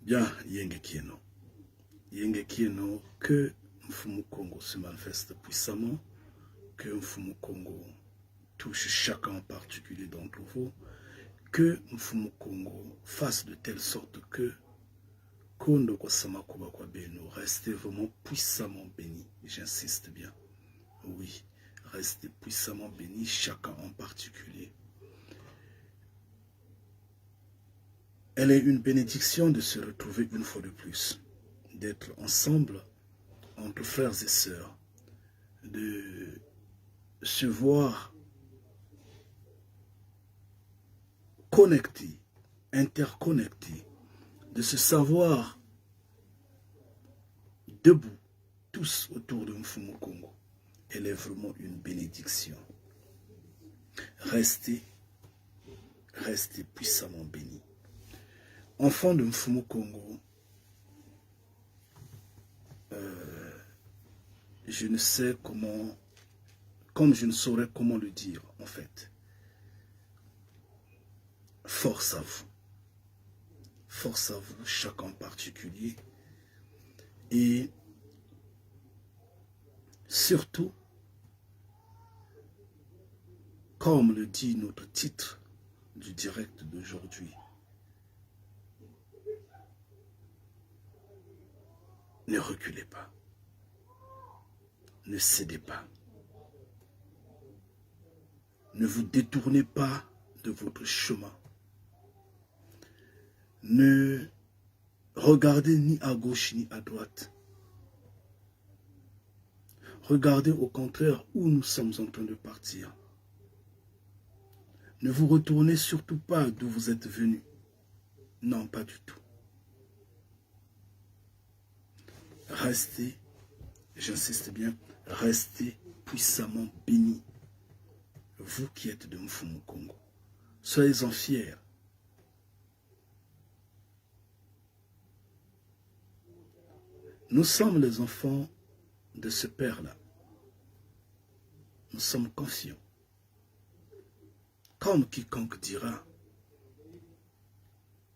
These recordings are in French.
Bien, Yenge Kieno. Yenge Kieno, que Mfumu Congo se manifeste puissamment, que Mfumu Congo touche chacun en particulier d'entre vous, que Mfumu Congo fasse de telle sorte que Kondo Kosama Kuba Kwabeno restez vraiment puissamment béni. J'insiste bien. Oui, restez puissamment béni, chacun en particulier. Elle est une bénédiction de se retrouver une fois de plus, d'être ensemble entre frères et sœurs, de se voir connectés, interconnectés, de se savoir debout, tous autour de Mfumu Congo. Elle est vraiment une bénédiction. Restez puissamment bénis. Enfant de Mfumu Congo, je ne sais comment, comme je ne saurais comment le dire en fait. Force à vous. Force à vous, chacun en particulier. Et surtout, comme le dit notre titre du direct d'aujourd'hui, ne reculez pas. Ne cédez pas. Ne vous détournez pas de votre chemin. Ne regardez ni à gauche ni à droite. Regardez au contraire où nous sommes en train de partir. Ne vous retournez surtout pas d'où vous êtes venus. Non, pas du tout. Restez, j'insiste bien, restez puissamment bénis. Vous qui êtes de Mfumu Congo. Soyez-en fiers. Nous sommes les enfants de ce Père-là. Nous sommes confiants. Comme quiconque dira,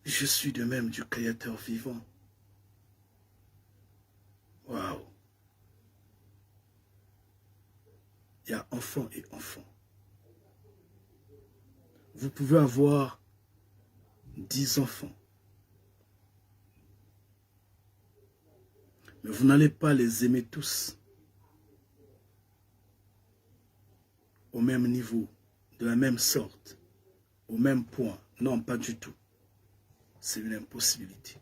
je suis de même du Créateur vivant. Waouh! Il y a enfant et enfant. Vous pouvez avoir 10 enfants. Mais vous n'allez pas les aimer tous au même niveau, de la même sorte, au même point. Non, pas du tout. C'est une impossibilité.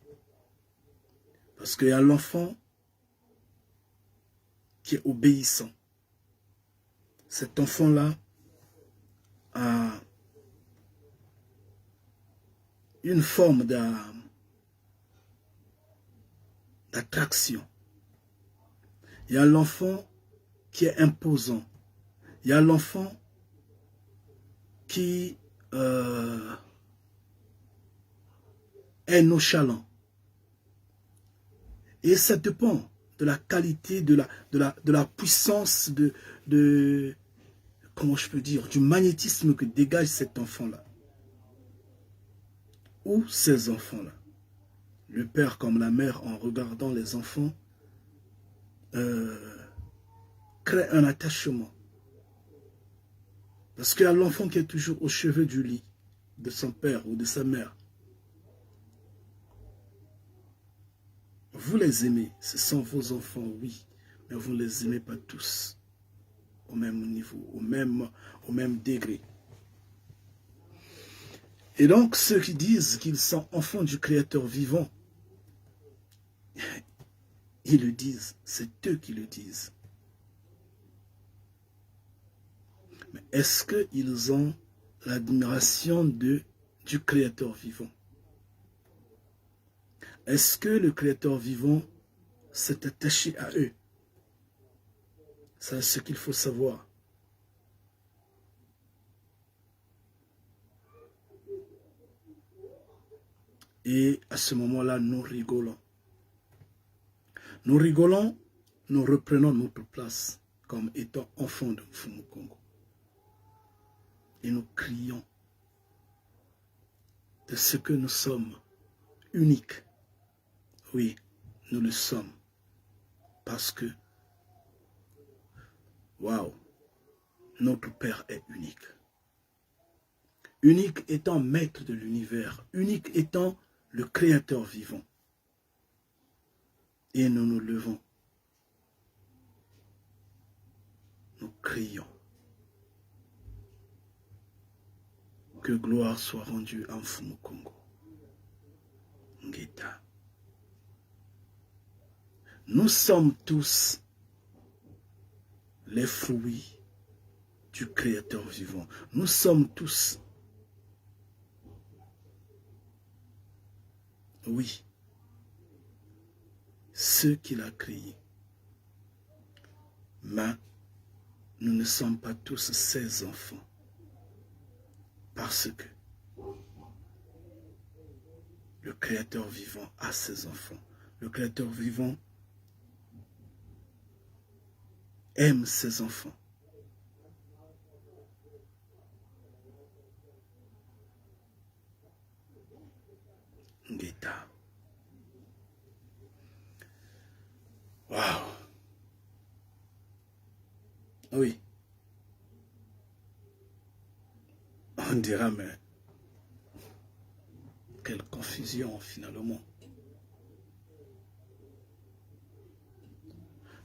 Parce qu'il y a l'enfant qui est obéissant. Cet enfant-là a une forme d'attraction. Il y a l'enfant qui est imposant. Il y a l'enfant qui est nonchalant. Et ça dépend de la qualité, de la puissance, comment je peux dire, du magnétisme que dégage cet enfant-là. Ou ces enfants-là. Le père comme la mère, en regardant les enfants, crée un attachement. Parce qu'il y a l'enfant qui est toujours au chevet du lit de son père ou de sa mère. Vous les aimez, ce sont vos enfants, oui, mais vous ne les aimez pas tous au même niveau, au même degré. Et donc, ceux qui disent qu'ils sont enfants du Créateur vivant, ils le disent, c'est eux qui le disent. Mais est-ce qu'ils ont l'admiration du Créateur vivant? Est-ce que le Créateur vivant s'est attaché à eux? C'est ce qu'il faut savoir. Et à ce moment-là, nous rigolons. Nous rigolons, nous reprenons notre place comme étant enfants de Mfumu Congo. Et nous crions de ce que nous sommes uniques, Oui, nous le sommes. Parce que, waouh, notre Père est unique. Unique étant maître de l'univers, unique étant le Créateur vivant. Et nous nous levons. Nous crions. Que gloire soit rendue en Mfumu Kongo. Ngeta. Nous sommes tous les fruits du Créateur vivant. Nous sommes tous, oui, ceux qu'il a créés. Mais nous ne sommes pas tous ses enfants. Parce que le Créateur vivant a ses enfants. Le Créateur vivant aime ses enfants. Ngeta. Waouh. Oui. On dira, mais quelle confusion finalement.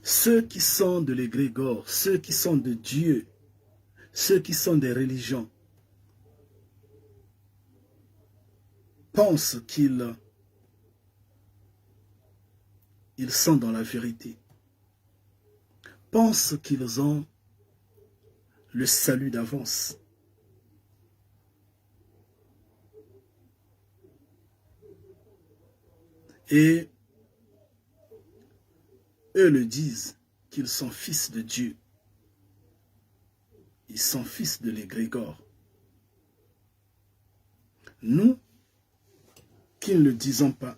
Ceux qui sont de l'égrégore, ceux qui sont de Dieu, ceux qui sont des religions, pensent qu'ils sont dans la vérité, pensent qu'ils ont le salut d'avance. Et eux le disent qu'ils sont fils de Dieu. Ils sont fils de l'égrégore. Nous, qui ne le disons pas,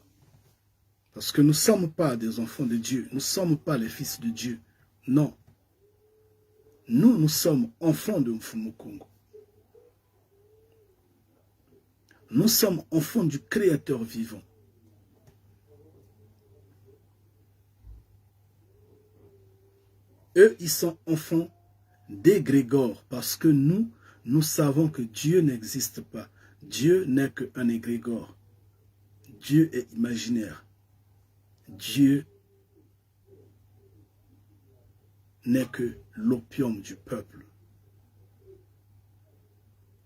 parce que nous ne sommes pas des enfants de Dieu, nous ne sommes pas les fils de Dieu. Non. Nous sommes enfants de Mfumu Kongo. Nous sommes enfants du Créateur vivant. Eux, ils sont enfants d'égrégore parce que nous savons que Dieu n'existe pas. Dieu n'est qu'un égrégore. Dieu est imaginaire. Dieu n'est que l'opium du peuple.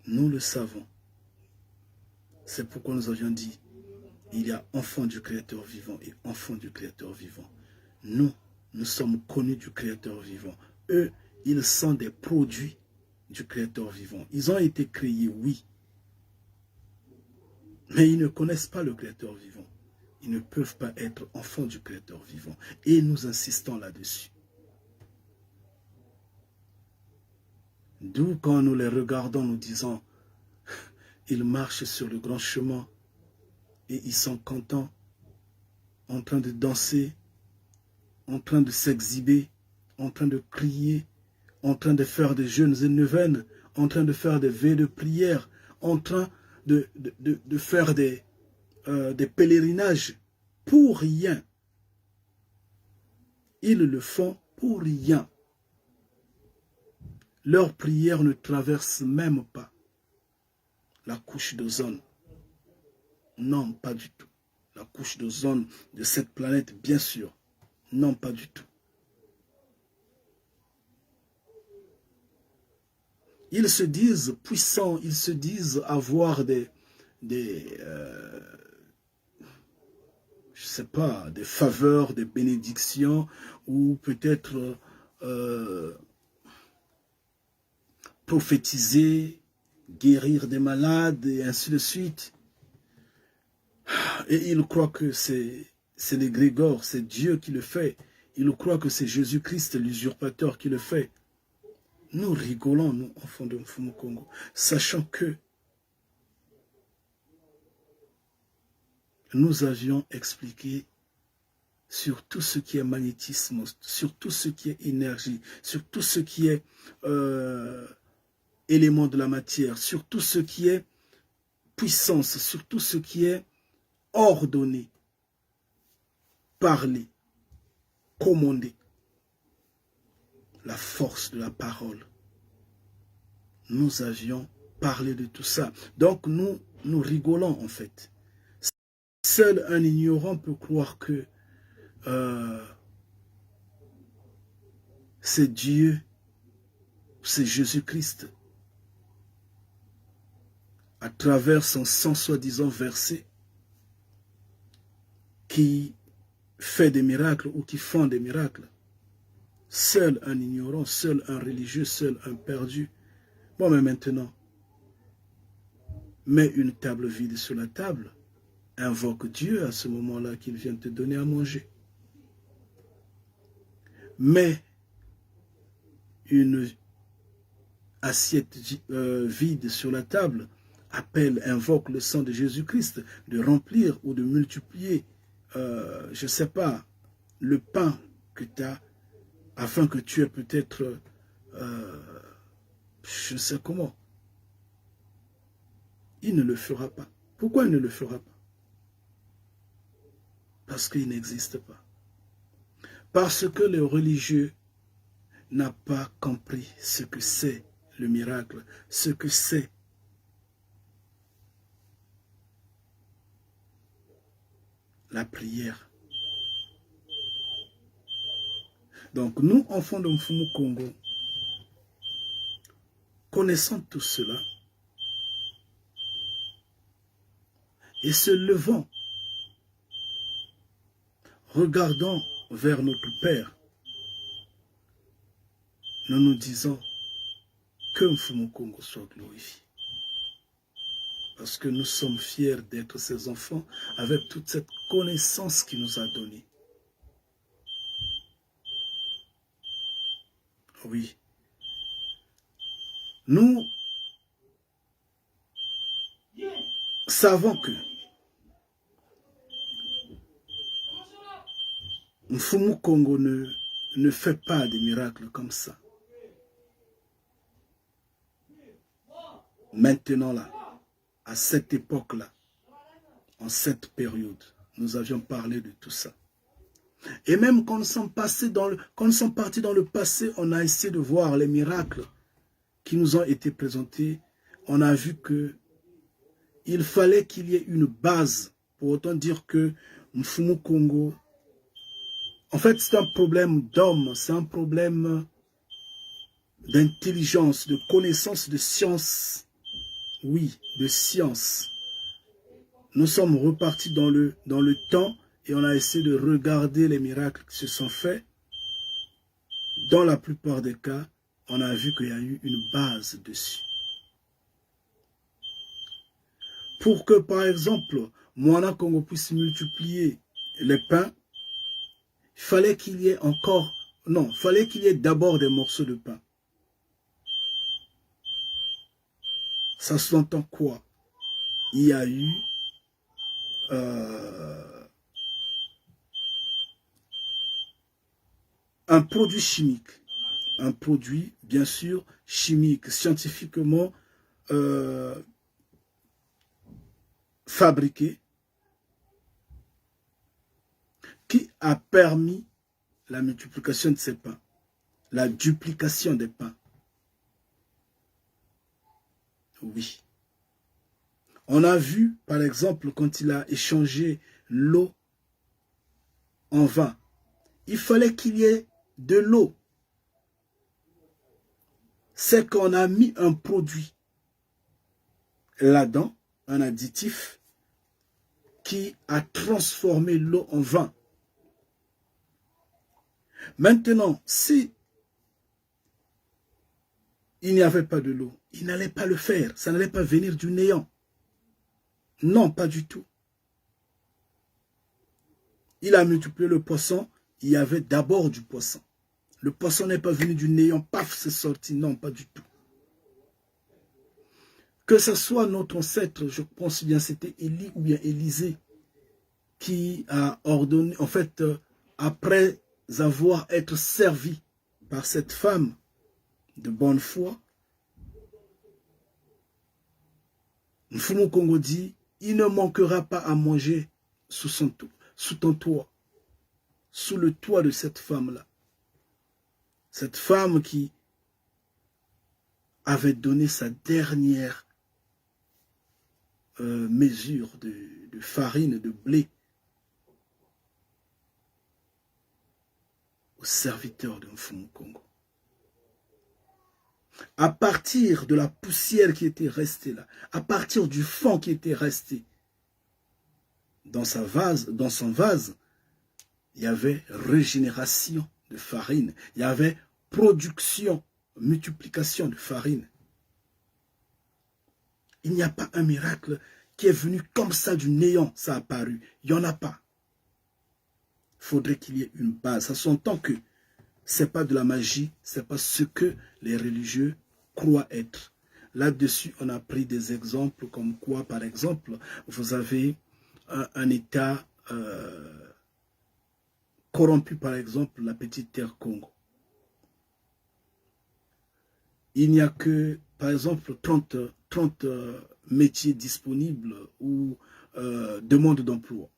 Nous le savons. C'est pourquoi nous avions dit, il y a enfants du Créateur vivant et enfants du Créateur vivant. Nous sommes connus du Créateur vivant. Eux, ils sont des produits du Créateur vivant. Ils ont été créés, oui. Mais ils ne connaissent pas le Créateur vivant. Ils ne peuvent pas être enfants du Créateur vivant. Et nous insistons là-dessus. D'où quand nous les regardons, nous disons, ils marchent sur le grand chemin et ils sont contents, en train de danser, en train de s'exhiber, en train de crier, en train de faire des jeûnes et neuvaines, en train de faire des veillées de prière, en train de faire des pèlerinages pour rien. Ils le font pour rien. Leur prière ne traverse même pas la couche d'ozone. Non, pas du tout. La couche d'ozone de cette planète, bien sûr. Non, pas du tout. Ils se disent puissants, ils se disent avoir je sais pas, des faveurs, des bénédictions, ou peut-être prophétiser, guérir des malades, et ainsi de suite. Et ils croient que c'est l'égrégore, c'est Dieu qui le fait. Ils croient que c'est Jésus-Christ, l'usurpateur, qui le fait. Nous rigolons, nous, enfants de Mfumu Kongo, sachant que nous avions expliqué sur tout ce qui est magnétisme, sur tout ce qui est énergie, sur tout ce qui est élément de la matière, sur tout ce qui est puissance, sur tout ce qui est ordonné. parler, commander la force de la parole. Nous avions parlé de tout ça. Donc nous rigolons en fait. Seul un ignorant peut croire que c'est Dieu, c'est Jésus-Christ, à travers son sang soi-disant versé, qui fait des miracles ou qui font des miracles. Seul un ignorant, seul un religieux, seul un perdu. Bon, mais maintenant, mets une table vide sur la table, invoque Dieu à ce moment-là qu'il vient te donner à manger. Mets une assiette vide sur la table, appelle, invoque le sang de Jésus-Christ, de remplir ou de multiplier, je ne sais pas, le pain que tu as, afin que tu aies peut-être, je ne sais comment. Il ne le fera pas. Pourquoi il ne le fera pas? Parce qu'il n'existe pas. Parce que le religieux n'a pas compris ce que c'est le miracle, ce que c'est la prière. Donc nous, enfants de Mfumu Congo, connaissant tout cela et se levant, regardant vers notre Père, nous nous disons que Mfumu Congo soit glorifié. Parce que nous sommes fiers d'être ses enfants avec toute cette connaissance qu'il nous a donnée. Oui. Nous savons que Mfumu Congo ne fait pas des miracles comme ça. Maintenant là, à cette époque-là, en cette période, nous avions parlé de tout ça. Et même quand nous sommes partis dans le passé, on a essayé de voir les miracles qui nous ont été présentés. On a vu que il fallait qu'il y ait une base, pour autant dire que Mfumu Congo, en fait c'est un problème d'homme, c'est un problème d'intelligence, de connaissance, de science. Oui, de science. Nous sommes repartis dans le temps et on a essayé de regarder les miracles qui se sont faits. Dans la plupart des cas, on a vu qu'il y a eu une base dessus. Pour que, par exemple, Moana Congo puisse multiplier les pains, il fallait qu'il y ait encore... Non, il fallait qu'il y ait d'abord des morceaux de pain. Ça s'entend quoi? Il y a eu un produit chimique. Un produit, bien sûr, chimique, scientifiquement fabriqué, qui a permis la multiplication de ces pains, la duplication des pains. Oui. On a vu, par exemple, quand il a échangé l'eau en vin, il fallait qu'il y ait de l'eau. C'est qu'on a mis un produit là-dedans, un additif, qui a transformé l'eau en vin. Maintenant, si il n'y avait pas de l'eau, il n'allait pas le faire, ça n'allait pas venir du néant. Non, pas du tout. Il a multiplié le poisson, il y avait d'abord du poisson. Le poisson n'est pas venu du néant, paf, c'est sorti. Non, pas du tout. Que ce soit notre ancêtre, je pense bien c'était Élie ou bien Élisée, qui a ordonné, en fait, après avoir été servi par cette femme de bonne foi, Mfumu Congo dit, il ne manquera pas à manger sous ton toit. sous le toit de cette femme-là. Cette femme qui avait donné sa dernière mesure de farine, de blé au serviteur de Mfumu Kongo. À partir de la poussière qui était restée là, à partir du fond qui était resté dans son vase, il y avait régénération de farine, il y avait production, multiplication de farine. Il n'y a pas un miracle qui est venu comme ça du néant, ça a apparu. Il n'y en a pas. Il faudrait qu'il y ait une base. Ça s'entend que ce n'est pas de la magie, ce n'est pas ce que les religieux croient être. Là-dessus, on a pris des exemples comme quoi, par exemple, vous avez un État corrompu, par exemple, la petite terre Congo. Il n'y a que, par exemple, 30 métiers disponibles ou demandes d'emploi.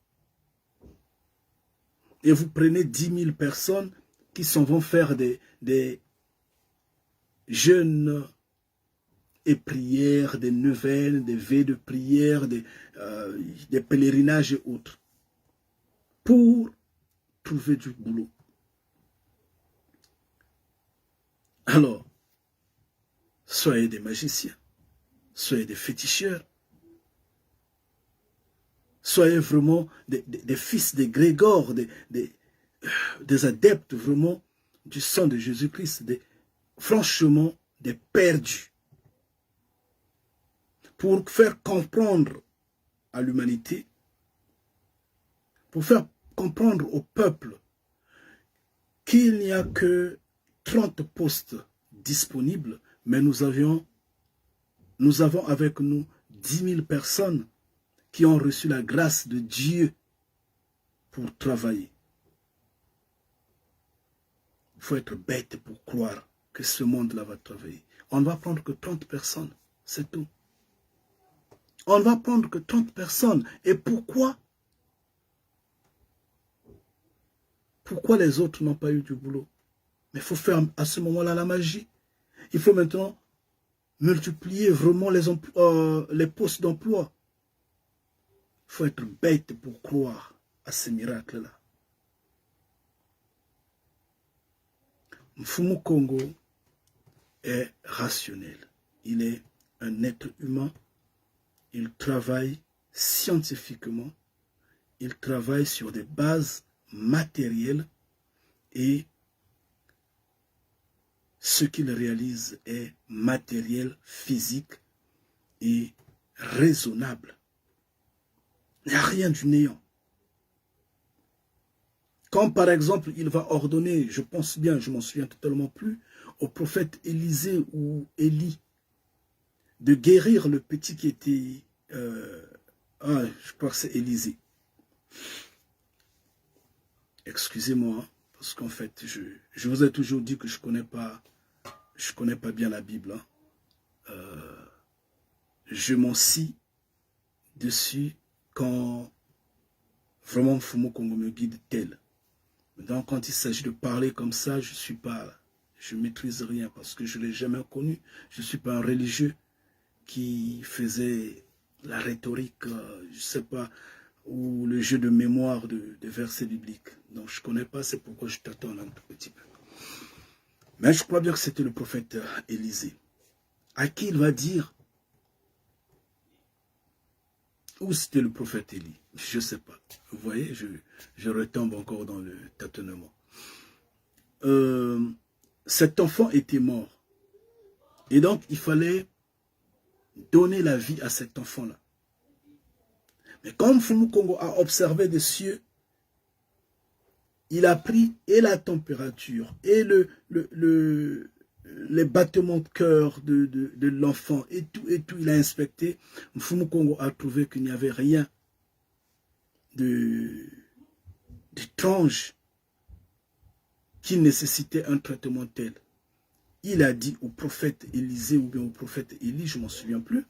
Et vous prenez 10 000 personnes qui s'en vont faire des jeûnes et prières, des neuvaines, des veillées de prière, des pèlerinages et autres, pour trouver du boulot. Alors, soyez des magiciens, soyez des féticheurs, soyez vraiment des fils de Grégor, des adeptes vraiment du sang de Jésus-Christ, franchement des perdus. Pour faire comprendre à l'humanité, pour faire comprendre au peuple qu'il n'y a que 30 postes disponibles, mais nous avons avec nous 10 000 personnes qui ont reçu la grâce de Dieu pour travailler. Il faut être bête pour croire que ce monde-là va travailler. On ne va prendre que 30 personnes, c'est tout. On ne va prendre que 30 personnes. Et pourquoi? Pourquoi les autres n'ont pas eu du boulot? Mais il faut faire à ce moment-là la magie. Il faut maintenant multiplier vraiment les postes d'emploi. Il faut être bête pour croire à ces miracles-là. Mfumu Kongo est rationnel. Il est un être humain. Il travaille scientifiquement. Il travaille sur des bases matérielles et ce qu'il réalise est matériel, physique et raisonnable. Il n'y a rien du néant. Comme par exemple, il va ordonner, je pense bien, je m'en souviens totalement plus, au prophète Élisée ou Élie, de guérir le petit qui était... je crois que c'est Élisée. Excusez-moi, parce qu'en fait, je vous ai toujours dit que je connais pas bien la Bible. Hein. Je m'en scie dessus quand vraiment Mfumu Kongo me guide tel. Donc quand il s'agit de parler comme ça, je maîtrise rien parce que je ne l'ai jamais connu. Je ne suis pas un religieux qui faisait la rhétorique, je ne sais pas, ou le jeu de mémoire de versets bibliques. Donc je ne connais pas, c'est pourquoi je t'attends un tout petit peu. Mais je crois bien que c'était le prophète Élisée, à qui il va dire, ou c'était le prophète Élie, je ne sais pas. Vous voyez, je retombe encore dans le tâtonnement. Cet enfant était mort. Et donc, il fallait donner la vie à cet enfant-là. Mais comme Mfumu Kongo a observé des cieux, il a pris et la température et les battements de cœur de l'enfant et tout, il a inspecté. Mfumu Kongo a trouvé qu'il n'y avait rien d'étrange qui nécessitait un traitement tel. Il a dit au prophète Élisée ou bien au prophète Élie, je ne m'en souviens plus,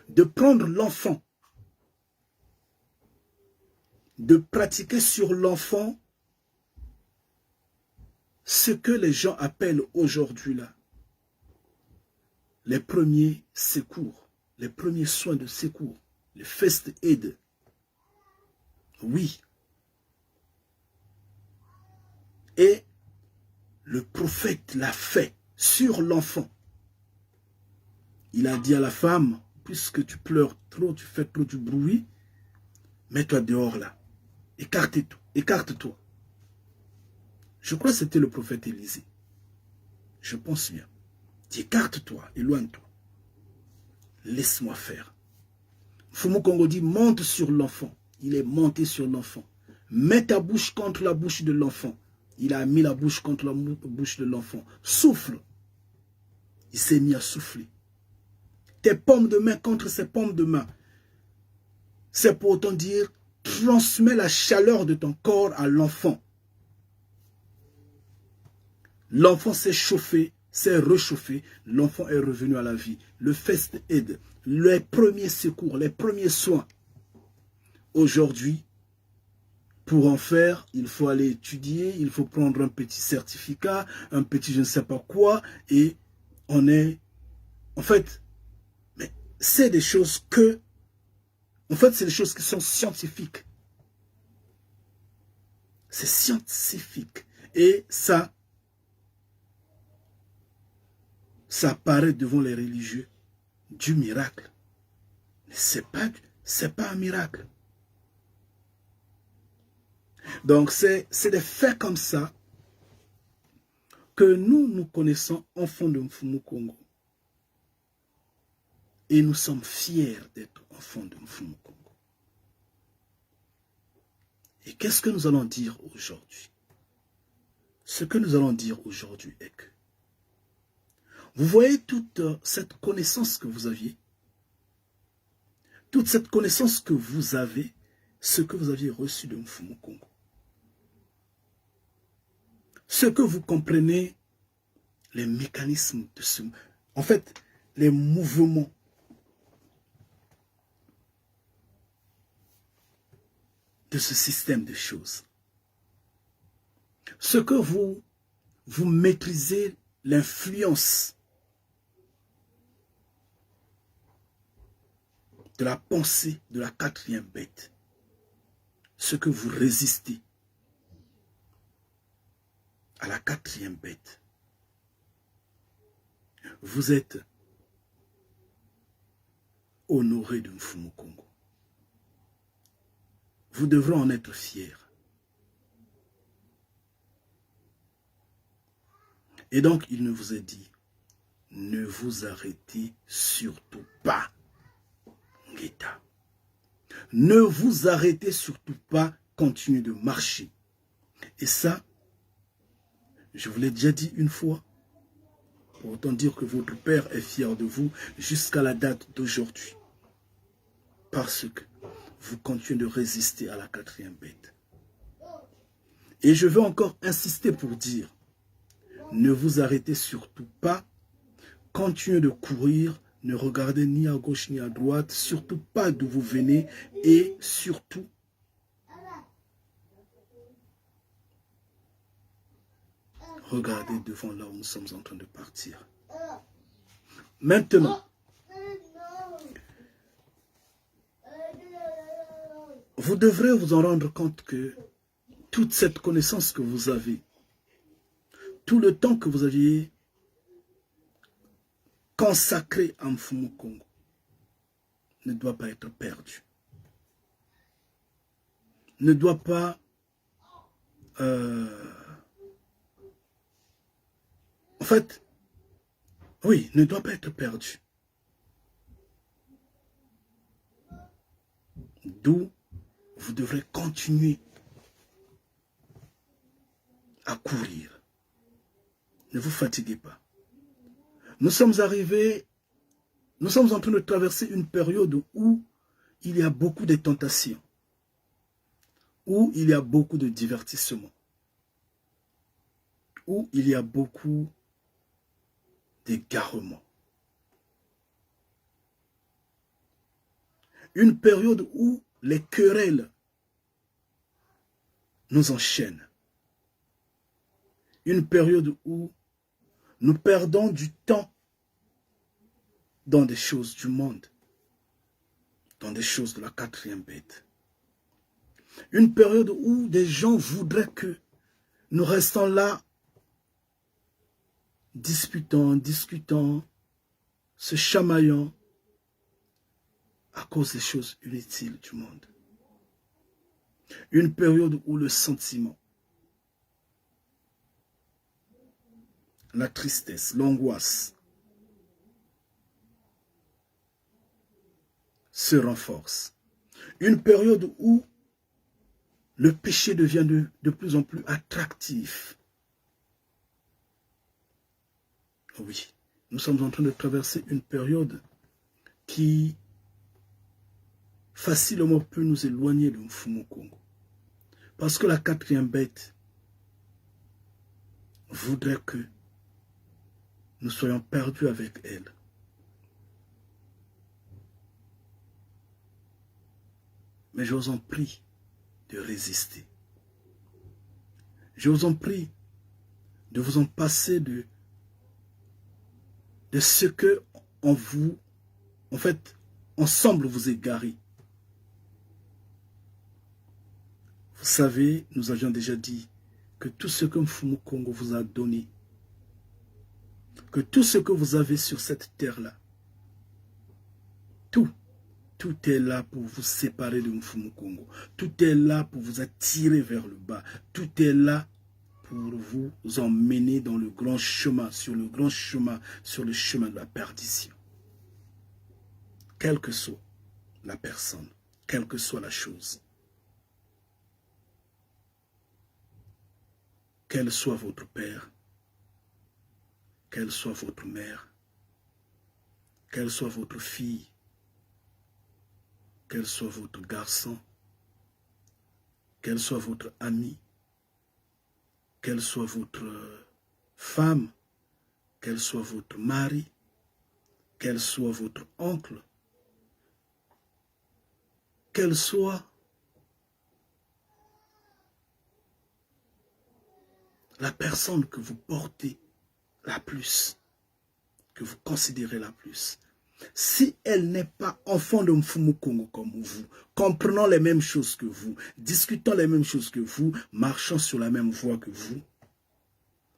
de prendre l'enfant, de pratiquer sur l'enfant ce que les gens appellent aujourd'hui là, les premiers secours, les premiers soins de secours, les first aid. Oui. Et le prophète l'a fait sur l'enfant. Il a dit à la femme, puisque tu pleures trop, tu fais trop du bruit, mets-toi dehors là. Écarte-toi. Je crois que c'était le prophète Élisée. Je pense bien. Dis, écarte-toi, éloigne-toi. Laisse-moi faire. Fumu Kongo dit, monte sur l'enfant. Il est monté sur l'enfant. Mets ta bouche contre la bouche de l'enfant. Il a mis la bouche contre la bouche de l'enfant. Souffle. Il s'est mis à souffler. Tes paumes de main contre ses paumes de main. C'est pour autant dire, transmets la chaleur de ton corps à l'enfant. L'enfant s'est chauffé, s'est réchauffé, l'enfant est revenu à la vie. Le first aid, les premiers secours, les premiers soins. Aujourd'hui, pour en faire, il faut aller étudier, il faut prendre un petit certificat, un petit je ne sais pas quoi, et on est... En fait, c'est des choses que... En fait, c'est des choses qui sont scientifiques. C'est scientifique. Et ça paraît devant les religieux du miracle. Mais c'est pas un miracle. Donc, c'est des faits comme ça que nous connaissons enfants de Mfumu Kongo. Et nous sommes fiers d'être enfants de Mfumu Kongo. Et qu'est-ce que nous allons dire aujourd'hui? Ce que nous allons dire aujourd'hui est que vous voyez toute cette connaissance que vous aviez, toute cette connaissance que vous avez, ce que vous aviez reçu de Mfumu Kongo. Ce que vous comprenez, les mécanismes de ce... En fait, les mouvements de ce système de choses. Ce que vous maîtrisez, l'influence de la pensée de la quatrième bête. Ce que vous résistez à la quatrième bête. Vous êtes honoré de Mfumu Kongo. Vous devrez en être fiers. Et donc, il ne vous est dit, ne vous arrêtez surtout pas, Ngeta. Ne vous arrêtez surtout pas, continuez de marcher. Et ça, je vous l'ai déjà dit une fois, pour autant dire que votre père est fier de vous jusqu'à la date d'aujourd'hui. Parce que vous continuez de résister à la quatrième bête. Et je veux encore insister pour dire, ne vous arrêtez surtout pas, continuez de courir, ne regardez ni à gauche ni à droite, surtout pas d'où vous venez et surtout, regardez devant là où nous sommes en train de partir. Maintenant, vous devrez vous en rendre compte que toute cette connaissance que vous avez, tout le temps que vous aviez consacré à Mfumu Kongo ne doit pas être perdu. Ne doit pas en fait, oui, ne doit pas être perdu. D'où vous devrez continuer à courir. Ne vous fatiguez pas. Nous sommes arrivés, nous sommes en train de traverser une période où il y a beaucoup de tentations, où il y a beaucoup de divertissements, où il y a beaucoup d'égarements. Une période où les querelles nous enchaînent. Une période où nous perdons du temps dans des choses du monde, dans des choses de la quatrième bête. Une période où des gens voudraient que nous restons là, discutant, se chamaillant à cause des choses inutiles du monde. Une période où le sentiment, la tristesse, l'angoisse se renforcent. Une période où le péché devient de plus en plus attractif. Oui, nous sommes en train de traverser une période qui facilement peut nous éloigner de Mfumu Kongo. Parce que la quatrième bête voudrait que nous soyons perdus avec elle. Mais je vous en prie de résister. Je vous en prie de vous en passer de ce que en fait, ensemble vous égarez. Vous savez, nous avions déjà dit que tout ce que Mfumu Kongo vous a donné, que tout ce que vous avez sur cette terre-là, tout est là pour vous séparer de Mfumu Kongo. Tout est là pour vous attirer vers le bas. Tout est là pour vous emmener dans le grand chemin, sur le chemin de la perdition. Quelle que soit la personne, quelle que soit la chose, quel soit votre père, quelle soit votre mère, quelle soit votre fille, quel soit votre garçon, quel soit votre ami, quelle soit votre femme, quel soit votre mari, quel soit votre oncle, quelle soit la personne que vous portez la plus, que vous considérez la plus. Si elle n'est pas enfant de Mfumu Kongo comme vous, comprenant les mêmes choses que vous, discutant les mêmes choses que vous, marchant sur la même voie que vous,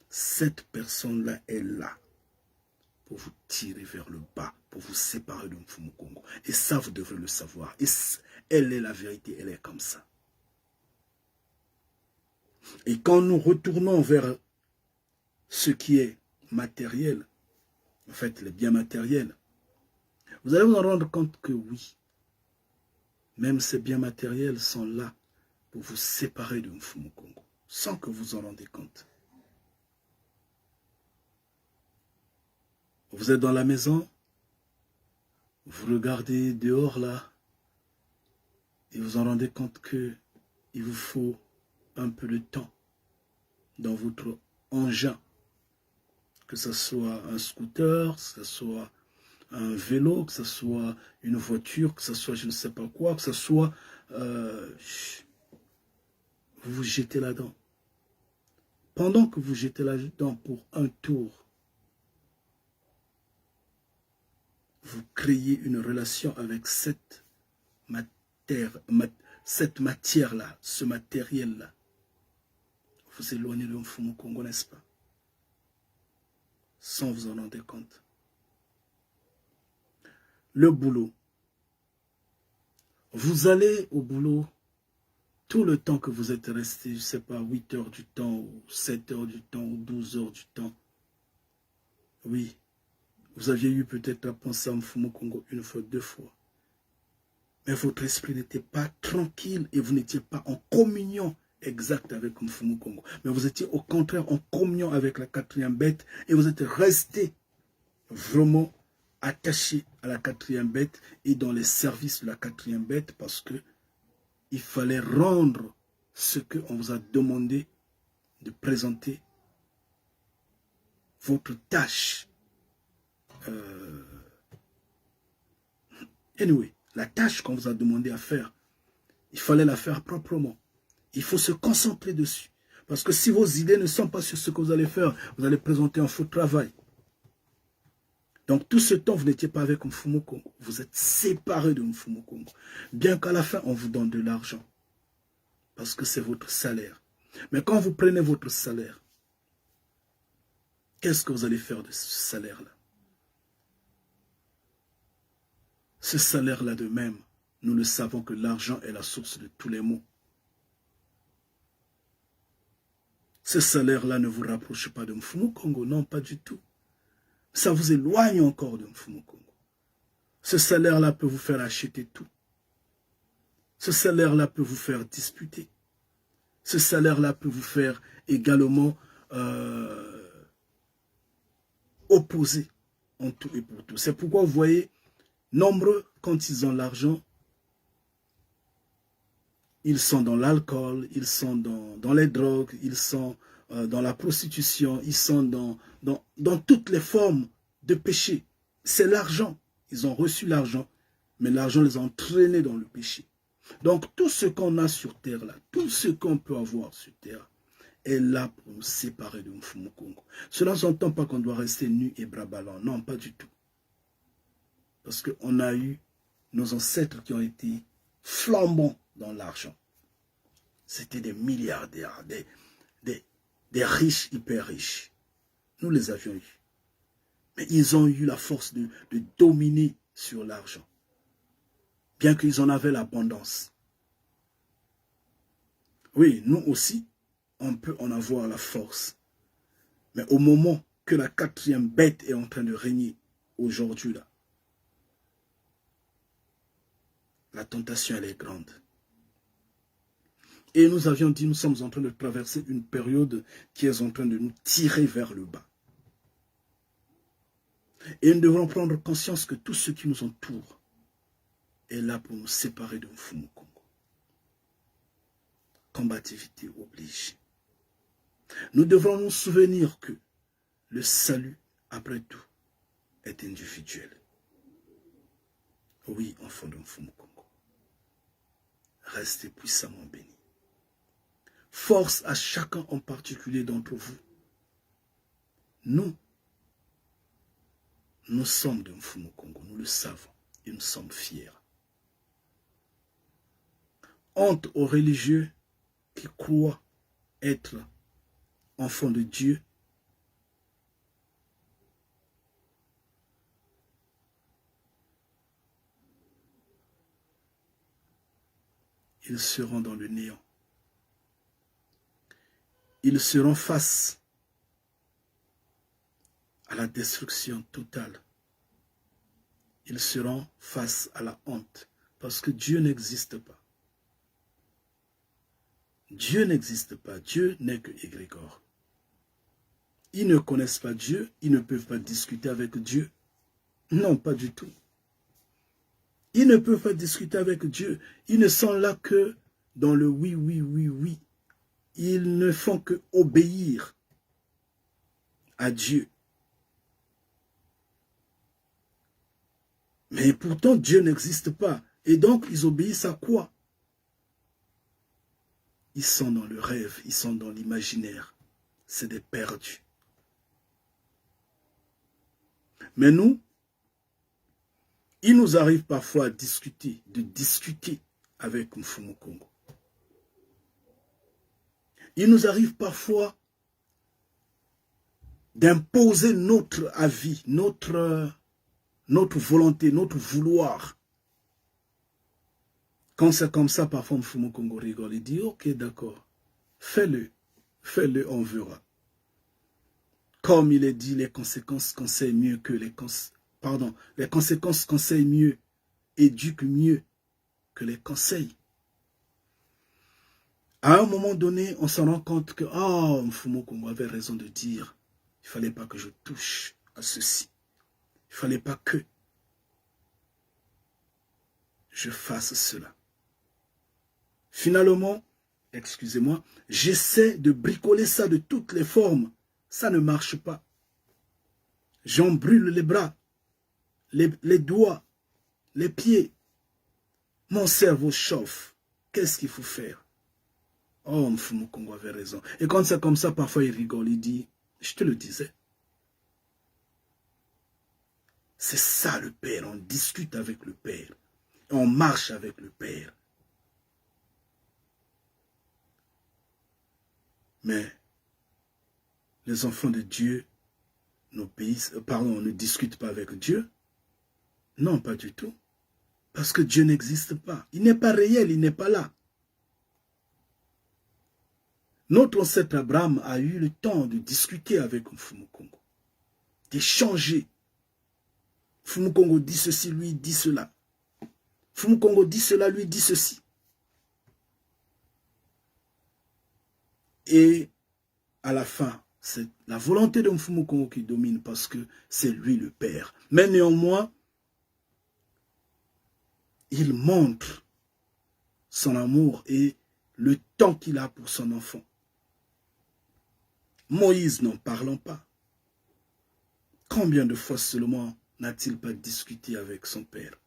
cette personne-là est là pour vous tirer vers le bas, pour vous séparer de Mfumu Kongo. Et ça, vous devrez le savoir. Et elle est la vérité, elle est comme ça. Et quand nous retournons vers ce qui est matériel, en fait, les biens matériels, vous allez vous en rendre compte que oui, même ces biens matériels sont là pour vous séparer de Mfumu Kongo, sans que vous en rendez compte. Vous êtes dans la maison, vous regardez dehors là, et vous en rendez compte que il vous faut un peu de temps dans votre engin, que ce soit un scooter, que ce soit un vélo, que ce soit une voiture, que ce soit je ne sais pas quoi, que ce soit... vous vous jetez là-dedans. Pendant que vous jetez là-dedans pour un tour, vous créez une relation avec cette matière-là, ce matériel-là. Vous éloignez de Mfumu Kongo, n'est-ce pas? Sans vous en rendre compte. Le boulot. Vous allez au boulot tout le temps que vous êtes resté, je ne sais pas, 8 heures du temps, ou 7 heures du temps, ou 12 heures du temps. Oui, vous aviez eu peut-être à penser à Mfumu Kongo une fois, 2 fois. Mais votre esprit n'était pas tranquille et vous n'étiez pas en communion exacte avec Mfumu Kongo. Mais vous étiez au contraire en communion avec la quatrième bête et vous êtes resté vraiment attaché à la quatrième bête et dans les services de la quatrième bête parce que il fallait rendre ce qu'on vous a demandé de présenter, votre tâche. Anyway, la tâche qu'on vous a demandé à faire, il fallait la faire proprement. Il faut se concentrer dessus. Parce que si vos idées ne sont pas sur ce que vous allez faire, vous allez présenter un faux travail. Donc tout ce temps, vous n'étiez pas avec Mfumu Kongo. Vous êtes séparés de Mfumu Kongo. Bien qu'à la fin, on vous donne de l'argent. Parce que c'est votre salaire. Mais quand vous prenez votre salaire, qu'est-ce que vous allez faire de ce salaire-là? Ce salaire-là de même, nous le savons que l'argent est la source de tous les maux. Ce salaire-là ne vous rapproche pas de Mfumu Kongo, non, pas du tout. Ça vous éloigne encore de Mfumu Kongo. Ce salaire-là peut vous faire acheter tout. Ce salaire-là peut vous faire disputer. Ce salaire-là peut vous faire également opposer en tout et pour tout. C'est pourquoi vous voyez, nombreux, quand ils ont l'argent, ils sont dans l'alcool, ils sont dans les drogues, ils sont dans la prostitution, ils sont dans toutes les formes de péché. C'est l'argent. Ils ont reçu l'argent, mais l'argent les a entraînés dans le péché. Donc tout ce qu'on a sur terre là, tout ce qu'on peut avoir sur terre est là pour nous séparer de Mfumu Kongo. Cela ne s'entend pas qu'on doit rester nu et bras ballants. Non, pas du tout. Parce qu'on a eu nos ancêtres qui ont été flambants dans l'argent. C'était des milliardaires, des riches hyper riches. Nous les avions eus. Mais ils ont eu la force de dominer sur l'argent. Bien qu'ils en avaient l'abondance. Oui, nous aussi, on peut en avoir la force. Mais au moment que la quatrième bête est en train de régner, aujourd'hui là, la tentation elle est grande. Et nous avions dit, nous sommes en train de traverser une période qui est en train de nous tirer vers le bas. Et nous devons prendre conscience que tout ce qui nous entoure est là pour nous séparer de Mfumu Kongo. Combativité oblige. Nous devrons nous souvenir que le salut, après tout, est individuel. Oui, enfants de Mfumu Kongo, restez puissamment bénis. Force à chacun en particulier d'entre vous. Nous sommes de Mfumu Kongo, nous le savons et nous sommes fiers. Honte aux religieux qui croient être enfants de Dieu. Ils seront dans le néant. Ils seront face à la destruction totale. Ils seront face à la honte. Parce que Dieu n'existe pas. Dieu n'existe pas. Dieu n'est que égrégore. Ils ne connaissent pas Dieu. Ils ne peuvent pas discuter avec Dieu. Non, pas du tout. Ils ne peuvent pas discuter avec Dieu. Ils ne sont là que dans le oui, oui, oui, oui. Ils ne font que obéir à Dieu. Mais pourtant, Dieu n'existe pas. Et donc, ils obéissent à quoi? Ils sont dans le rêve, ils sont dans l'imaginaire. C'est des perdus. Mais nous, il nous arrive parfois de discuter avec Mfumu Kongo. Il nous arrive parfois d'imposer notre avis, notre volonté, notre vouloir. Quand c'est comme ça, parfois Mfumu Kongo rigole. Il dit, ok, d'accord, fais-le, on verra. Comme il est dit, les conséquences conseillent mieux que les conséquences conseillent mieux, éduquent mieux que les conseils. À un moment donné, on s'en rend compte que, Mfumu Kongo avait raison de dire, il ne fallait pas que je touche à ceci. Il ne fallait pas que je fasse cela. Finalement, excusez-moi, j'essaie de bricoler ça de toutes les formes. Ça ne marche pas. J'en brûle les bras, les doigts, les pieds. Mon cerveau chauffe. Qu'est-ce qu'il faut faire? Oh, Mfumu Kongo avait raison. Et quand c'est comme ça, parfois il rigole, il dit, je te le disais. C'est ça le Père, on discute avec le Père. On marche avec le Père. Mais les enfants de Dieu ne discutent pas avec Dieu. Non, pas du tout. Parce que Dieu n'existe pas. Il n'est pas réel, il n'est pas là. Notre ancêtre Abraham a eu le temps de discuter avec Mfumu Kongo, d'échanger. Mfumu Kongo dit ceci, lui dit cela. Mfumu Kongo dit cela, lui dit ceci. Et à la fin, c'est la volonté de Mfumu Kongo qui domine parce que c'est lui le Père. Mais néanmoins, il montre son amour et le temps qu'il a pour son enfant. Moïse n'en parlant pas. Combien de fois seulement n'a-t-il pas discuté avec son père?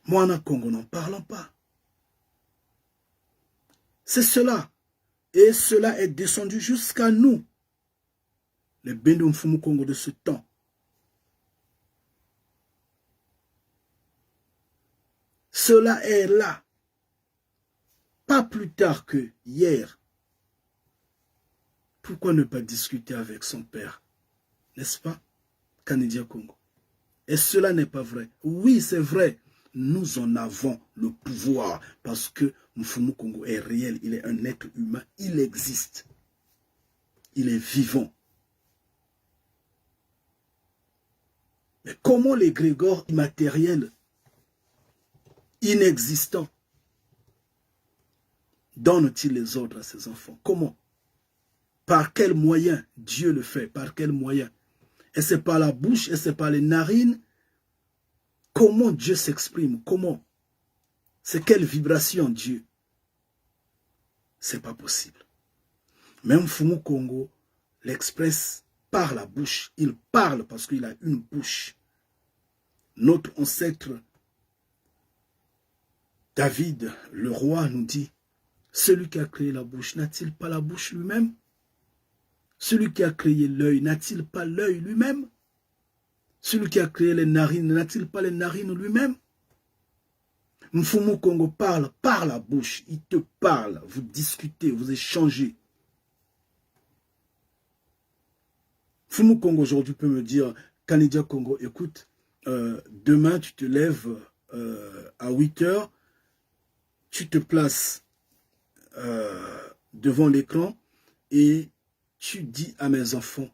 Moana Kongo n'en parlant pas. C'est cela. Et cela est descendu jusqu'à nous. Les Bendo Mfumu Kongo de ce temps. Cela est là. Pas plus tard que hier. Pourquoi ne pas discuter avec son père? N'est-ce pas, Kanidia Kongo? Et cela n'est pas vrai. Oui, c'est vrai. Nous en avons le pouvoir parce que Mfumu Kongo est réel. Il est un être humain. Il existe. Il est vivant. Mais comment l'égrégore immatériel, inexistant, donne-t-il les ordres à ses enfants? Comment? Par quel moyen Dieu le fait? Par quel moyen? Et c'est par la bouche, et c'est par les narines. Comment Dieu s'exprime? Comment? C'est quelle vibration Dieu? C'est pas possible. Même Mfumu Kongo l'expresse par la bouche. Il parle parce qu'il a une bouche. Notre ancêtre David, le roi, nous dit, celui qui a créé la bouche, n'a-t-il pas la bouche lui-même? Celui qui a créé l'œil, n'a-t-il pas l'œil lui-même? Celui qui a créé les narines, n'a-t-il pas les narines lui-même? Mfumu Kongo parle par la bouche. Il te parle, vous discutez, vous échangez. Mfumu Kongo aujourd'hui peut me dire, Kanidia Kongo, écoute, demain tu te lèves à 8 heures, tu te places devant l'écran et tu dis à mes enfants,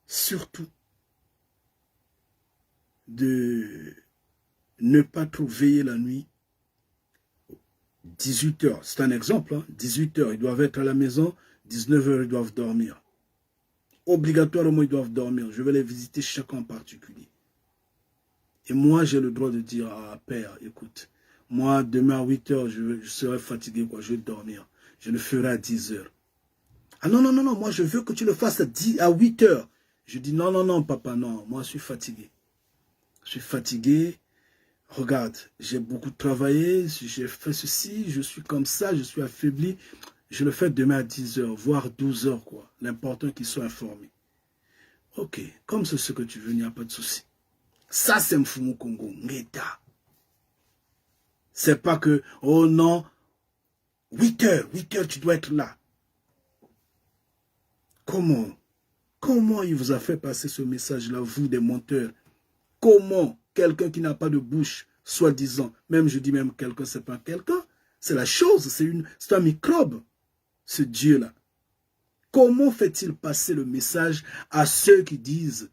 surtout, de ne pas trop veiller la nuit. 18 heures, c'est un exemple, hein? 18 heures, ils doivent être à la maison, 19 heures, ils doivent dormir. Obligatoirement, ils doivent dormir. Je vais les visiter chacun en particulier. Et moi, j'ai le droit de dire à Père, écoute, moi, demain à 8 heures, je serai fatigué, quoi, je vais dormir. Je le ferai à 10 heures. Ah non, non, non, non, moi je veux que tu le fasses à 8 heures. Je dis non, non, non, papa, non, moi je suis fatigué. Je suis fatigué. Regarde, j'ai beaucoup travaillé, j'ai fait ceci, je suis comme ça, je suis affaibli. Je le fais demain à 10 heures, voire 12 heures, quoi. L'important qu'ils soient informés. Ok, comme c'est ce que tu veux, il n'y a pas de souci. Ça, c'est Mfumu Kongo, Ngeta. C'est pas que, oh non, 8 heures, tu dois être là. Comment il vous a fait passer ce message-là, vous, des menteurs? Comment quelqu'un qui n'a pas de bouche, soi-disant, même je dis même quelqu'un, c'est pas quelqu'un, c'est la chose, c'est un microbe, ce Dieu-là. Comment fait-il passer le message à ceux qui disent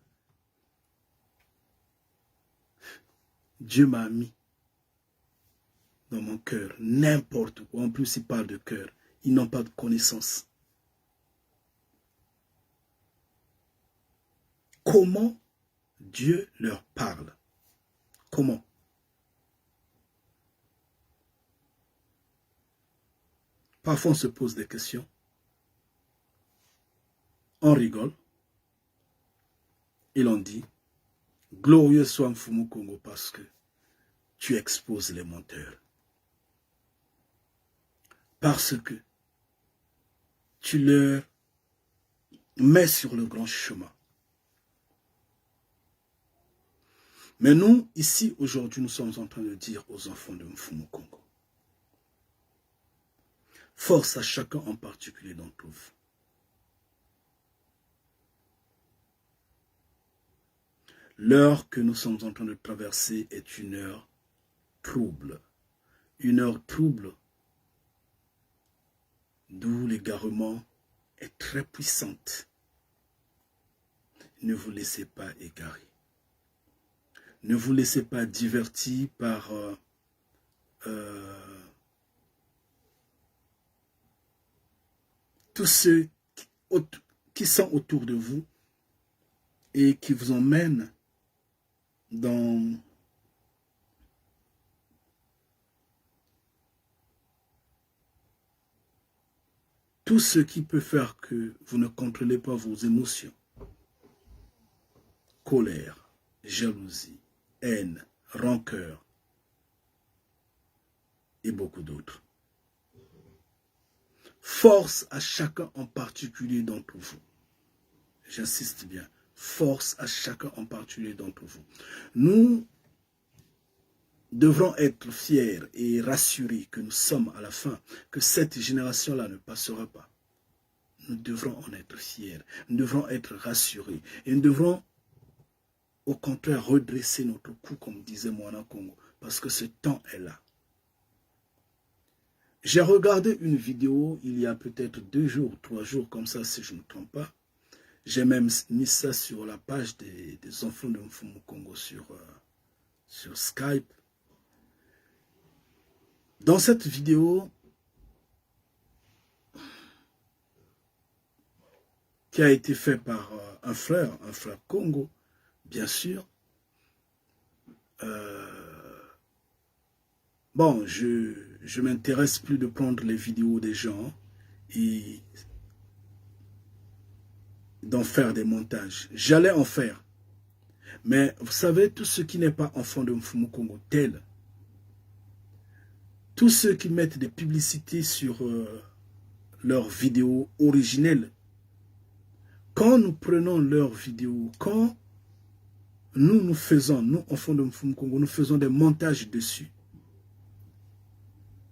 Dieu m'a mis dans mon cœur, n'importe où, en plus il parle de cœur, ils n'ont pas de connaissance. Comment Dieu leur parle? Comment? Parfois on se pose des questions, on rigole, et l'on dit, glorieux soit Mfumu Kongo parce que tu exposes les menteurs. parce que tu leur mets sur le grand chemin. Mais nous, ici, aujourd'hui, nous sommes en train de dire aux enfants de Mfumu Kongo, force à chacun en particulier d'entre vous. L'heure que nous sommes en train de traverser est une heure trouble. Une heure trouble d'où l'égarement est très puissante. Ne vous laissez pas égarer. Ne vous laissez pas divertir par tous ceux qui sont autour de vous et qui vous emmènent dans tout ce qui peut faire que vous ne contrôlez pas vos émotions. Colère, jalousie, haine, rancœur et beaucoup d'autres. Force à chacun en particulier d'entre vous. J'insiste bien. Force à chacun en particulier d'entre vous. Nous devrons être fiers et rassurés que nous sommes à la fin, que cette génération-là ne passera pas. Nous devrons en être fiers, nous devrons être rassurés et nous devrons au contraire redresser notre cou, comme disait Moana Congo, parce que ce temps est là. J'ai regardé une vidéo il y a peut-être 2 jours, 3 jours, comme ça si je ne me trompe pas. J'ai même mis ça sur la page des enfants de Mfumu Kongo sur Skype. Dans cette vidéo, qui a été faite par un frère Congo, bien sûr. Bon, je m'intéresse plus de prendre les vidéos des gens et d'en faire des montages. J'allais en faire. Mais vous savez, tout ce qui n'est pas enfant de Mfumu Kongo tel, tous ceux qui mettent des publicités sur leurs vidéos originelles, quand nous prenons leurs vidéos, quand nous faisons, nous enfants de Mfumu Kongo, nous faisons des montages dessus,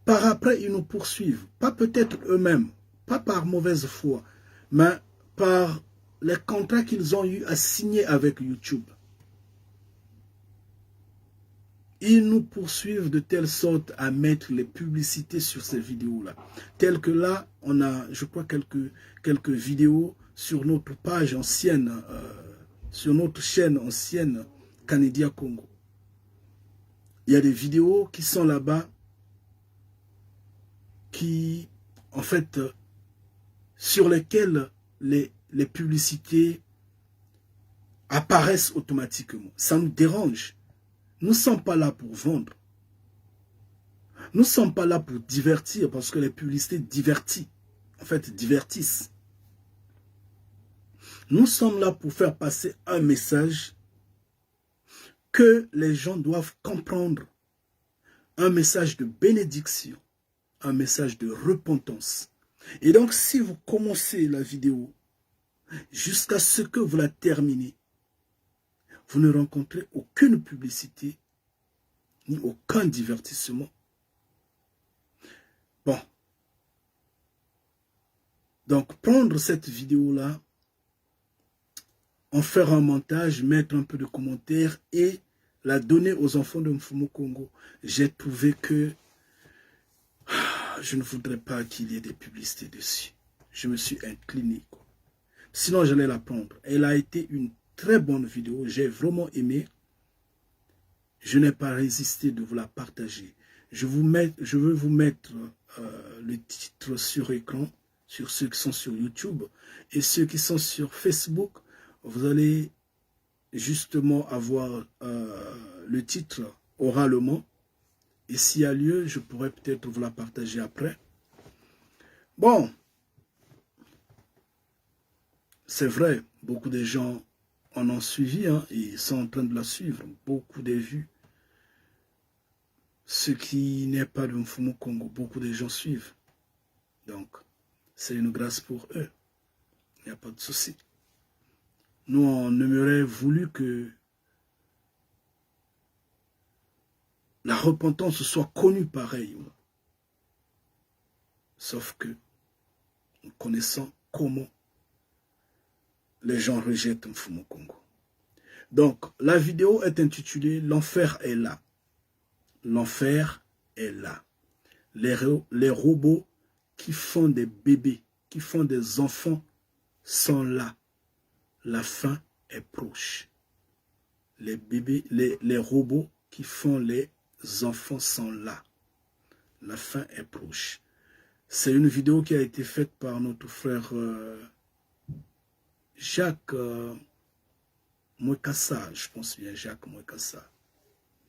par après ils nous poursuivent, pas peut-être eux-mêmes, pas par mauvaise foi, mais par les contrats qu'ils ont eu à signer avec YouTube. Ils nous poursuivent de telle sorte à mettre les publicités sur ces vidéos-là. Telles que là, on a, je crois, quelques vidéos sur notre page ancienne, sur notre chaîne ancienne, Kanidia Congo. Il y a des vidéos qui sont là-bas, qui, en fait, sur lesquelles les publicités apparaissent automatiquement. Ça nous dérange. Nous ne sommes pas là pour vendre. Nous ne sommes pas là pour divertir, parce que les publicités divertissent. En fait, divertissent. Nous sommes là pour faire passer un message que les gens doivent comprendre. Un message de bénédiction. Un message de repentance. Et donc, si vous commencez la vidéo jusqu'à ce que vous la terminez, vous ne rencontrez aucune publicité, ni aucun divertissement. Bon. Donc, prendre cette vidéo-là, en faire un montage, mettre un peu de commentaires et la donner aux enfants de Mfumu Kongo, j'ai trouvé que je ne voudrais pas qu'il y ait des publicités dessus. Je me suis incliné, quoi. Sinon, j'allais la prendre. Elle a été une très bonne vidéo. J'ai vraiment aimé. Je n'ai pas résisté de vous la partager. Je veux vous mettre le titre sur écran, sur ceux qui sont sur YouTube. Et ceux qui sont sur Facebook, vous allez justement avoir le titre oralement. Et s'il y a lieu, je pourrais peut-être vous la partager après. Bon, c'est vrai, beaucoup de gens en ont suivi, hein, et ils sont en train de la suivre. Beaucoup de vues. Ce qui n'est pas de Mfumu Kongo, beaucoup de gens suivent. Donc, c'est une grâce pour eux. Il n'y a pas de souci. Nous, on aurait voulu que la repentance soit connue pareillement. Sauf que nous connaissons comment les gens rejettent Mfumu Kongo. Donc, la vidéo est intitulée « L'enfer est là ». L'enfer est là. Les robots qui font des bébés, qui font des enfants sont là. La fin est proche. Les bébés, les robots qui font les enfants sont là. La fin est proche. C'est une vidéo qui a été faite par notre frère Jacques Mwekassa, je pense bien Jacques Mwekassa.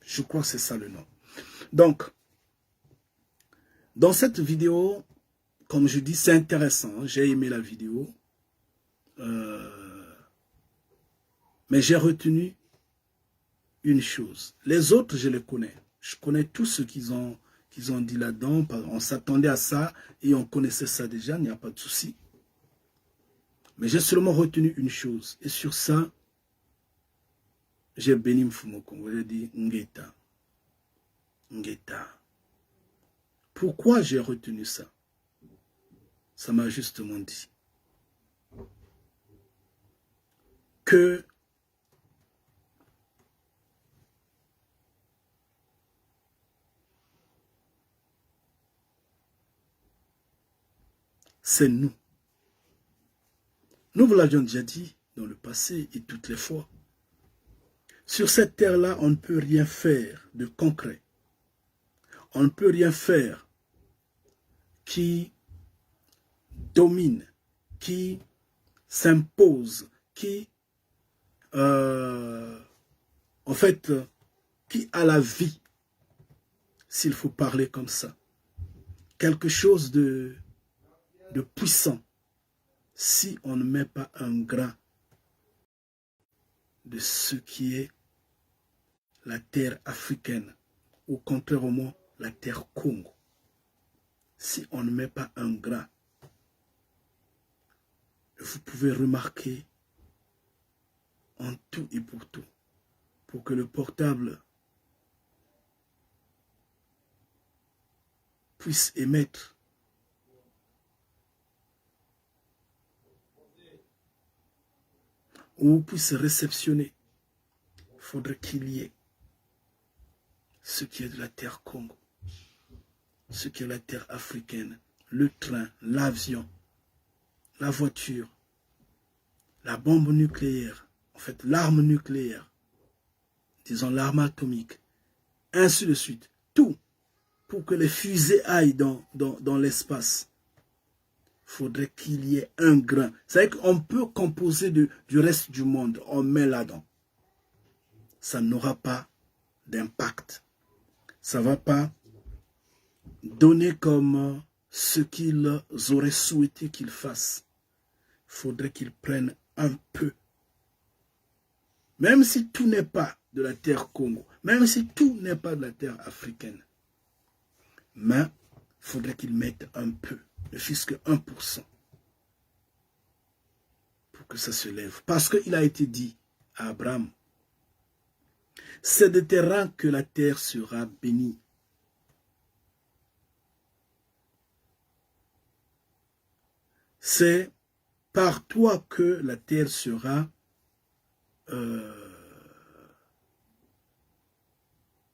Je crois que c'est ça le nom. Donc, dans cette vidéo, comme je dis, c'est intéressant. J'ai aimé la vidéo. Mais j'ai retenu une chose. Les autres, je les connais. Je connais tout ce qu'ils ont dit là-dedans. On s'attendait à ça et on connaissait ça déjà. Il n'y a pas de souci. Mais j'ai seulement retenu une chose. Et sur ça, j'ai béni Mfumu Kongo. J'ai dit Ngeta. Ngeta. Pourquoi j'ai retenu ça? Ça m'a justement dit que c'est nous. Nous vous l'avions déjà dit dans le passé et toutes les fois. Sur cette terre-là, on ne peut rien faire de concret. On ne peut rien faire qui domine, qui s'impose, qui, en fait, qui a la vie, s'il faut parler comme ça. Quelque chose de puissant, si on ne met pas un grain de ce qui est la terre africaine, ou contrairement la terre Congo. Si on ne met pas un grain, vous pouvez remarquer en tout et pour tout, pour que le portable puisse émettre ou puisse réceptionner, il faudrait qu'il y ait ce qui est de la terre Congo, ce qui est de la terre africaine, le train, l'avion, la voiture, la bombe nucléaire, en fait l'arme nucléaire, disons l'arme atomique, ainsi de suite, tout, pour que les fusées aillent dans l'espace. Il faudrait qu'il y ait un grain. C'est-à-dire qu'on peut composer du reste du monde, on met là-dedans. Ça n'aura pas d'impact. Ça ne va pas donner comme ce qu'ils auraient souhaité qu'ils fassent. Il faudrait qu'ils prennent un peu. Même si tout n'est pas de la terre Congo, même si tout n'est pas de la terre africaine, mais il faudrait qu'ils mettent un peu, ne fût-ce que 1%, pour que ça se lève. Parce qu'il a été dit à Abraham, c'est de tes rangs que la terre sera bénie. C'est par toi que la terre sera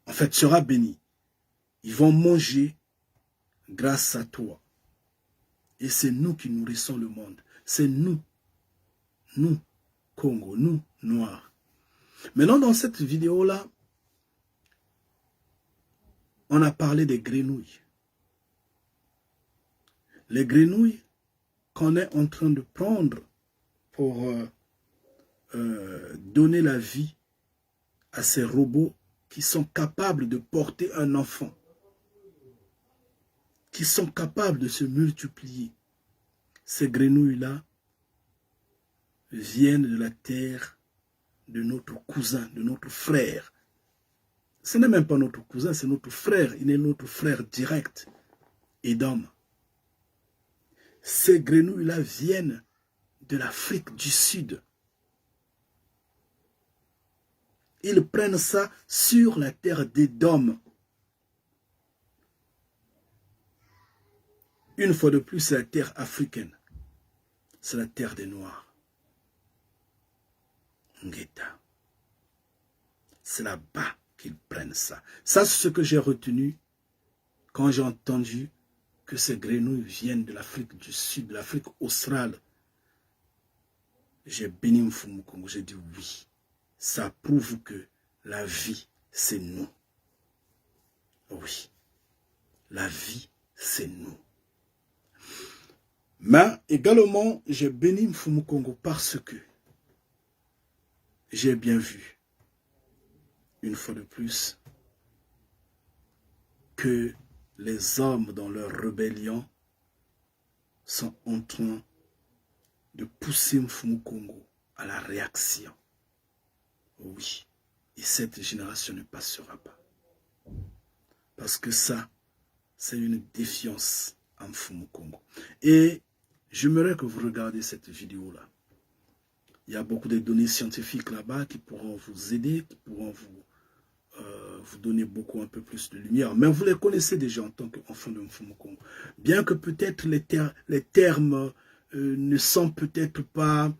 en fait sera bénie. Ils vont manger grâce à toi. Et c'est nous qui nourrissons le monde. C'est nous, Congo, nous, Noirs. Maintenant, dans cette vidéo-là, on a parlé des grenouilles. Les grenouilles qu'on est en train de prendre pour donner la vie à ces robots qui sont capables de porter un enfant, qui sont capables de se multiplier. Ces grenouilles-là viennent de la terre de notre cousin, de notre frère. Ce n'est même pas notre cousin, c'est notre frère. Il est notre frère direct, Édom. Ces grenouilles-là viennent de l'Afrique du Sud. Ils prennent ça sur la terre d'Édom. Une fois de plus, c'est la terre africaine. C'est la terre des Noirs. Ngeta. C'est là-bas qu'ils prennent ça. Ça, c'est ce que j'ai retenu quand j'ai entendu que ces grenouilles viennent de l'Afrique du Sud, de l'Afrique australe. J'ai béni Mfumukongo, j'ai dit oui. Ça prouve que la vie, c'est nous. Oui. La vie, c'est nous. Mais également, j'ai béni Mfumukongo parce que j'ai bien vu, une fois de plus, que les hommes dans leur rébellion sont en train de pousser Mfumukongo à la réaction. Oui. Et cette génération ne passera pas. Parce que ça, c'est une défiance en Mfumukongo. Et j'aimerais que vous regardiez cette vidéo-là. Il y a beaucoup de données scientifiques là-bas qui pourront vous aider, qui pourront vous donner beaucoup un peu plus de lumière. Mais vous les connaissez déjà en tant qu'enfant de Mfumukongo. Bien que peut-être les termes ne sont peut-être pas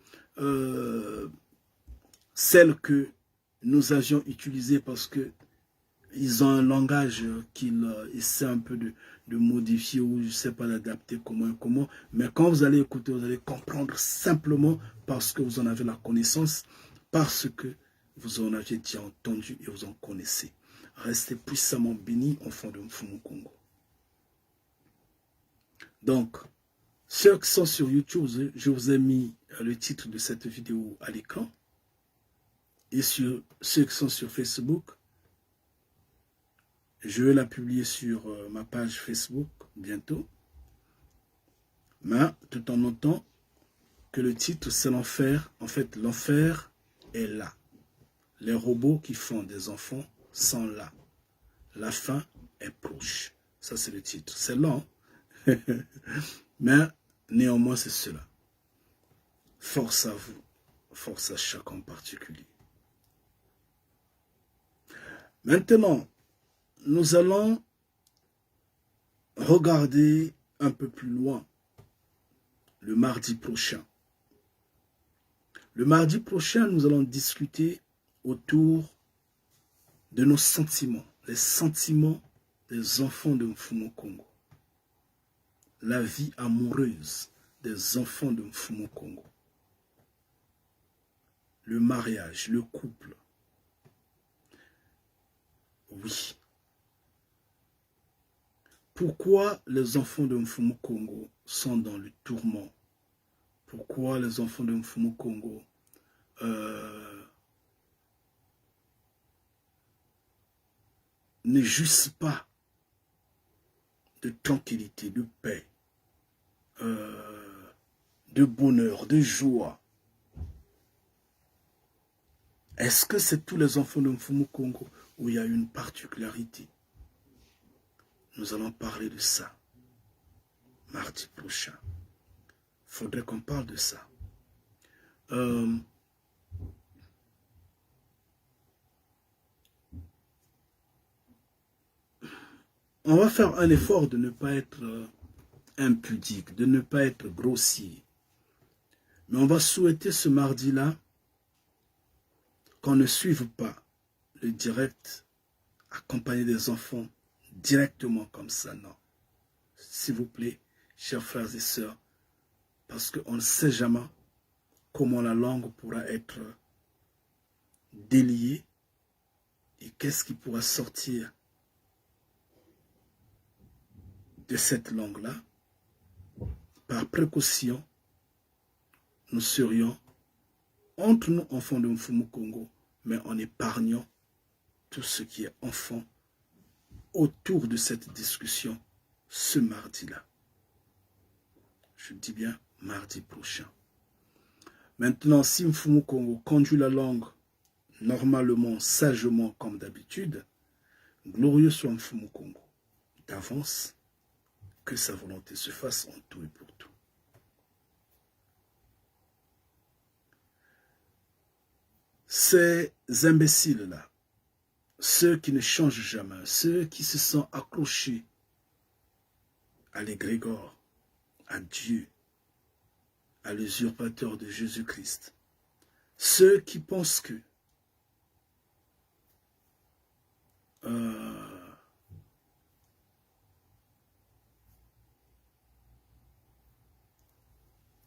celles que nous avions utilisées parce que ils ont un langage qu'ils essaient un peu de modifier ou je ne sais pas d'adapter comment. Mais quand vous allez écouter, vous allez comprendre simplement parce que vous en avez la connaissance, parce que vous en avez déjà entendu et vous en connaissez. Restez puissamment bénis, enfants de Mfumukongo. Donc, ceux qui sont sur YouTube, je vous ai mis le titre de cette vidéo à l'écran. Et sur ceux qui sont sur Facebook, je vais la publier sur ma page Facebook bientôt. Mais tout en notant que le titre c'est l'enfer. En fait, l'enfer est là. Les robots qui font des enfants sont là. La fin est proche. Ça c'est le titre. C'est lent. Mais néanmoins c'est cela. Force à vous. Force à chacun en particulier. Maintenant, nous allons regarder un peu plus loin le mardi prochain. Le mardi prochain, nous allons discuter autour de nos sentiments, les sentiments des enfants de Mfumukongo. La vie amoureuse des enfants de Mfumukongo. Le mariage, le couple. Oui. Pourquoi les enfants de Mfumukongo sont dans le tourment? Pourquoi les enfants de Mfumukongo ne jouissent pas de tranquillité, de paix, de bonheur, de joie? Est-ce que c'est tous les enfants de Mfumukongo où il y a une particularité? Nous allons parler de ça mardi prochain. Il faudrait qu'on parle de ça. On va faire un effort de ne pas être impudique, de ne pas être grossier. Mais on va souhaiter ce mardi-là qu'on ne suive pas le direct accompagné des enfants directement comme ça, non. S'il vous plaît, chers frères et sœurs, parce qu'on ne sait jamais comment la langue pourra être déliée et qu'est-ce qui pourra sortir de cette langue-là. Par précaution, nous serions entre nous enfants de Mfumukongo, mais en épargnant tout ce qui est enfant autour de cette discussion ce mardi-là. Je dis bien mardi prochain. Maintenant, si Mfumukongo conduit la langue normalement, sagement, comme d'habitude, glorieux soit Mfumukongo. D'avance, que sa volonté se fasse en tout et pour tout. ces imbéciles-là, ceux qui ne changent jamais, ceux qui se sont accrochés à l'égrégore, à Dieu, à l'usurpateur de Jésus-Christ, ceux qui pensent que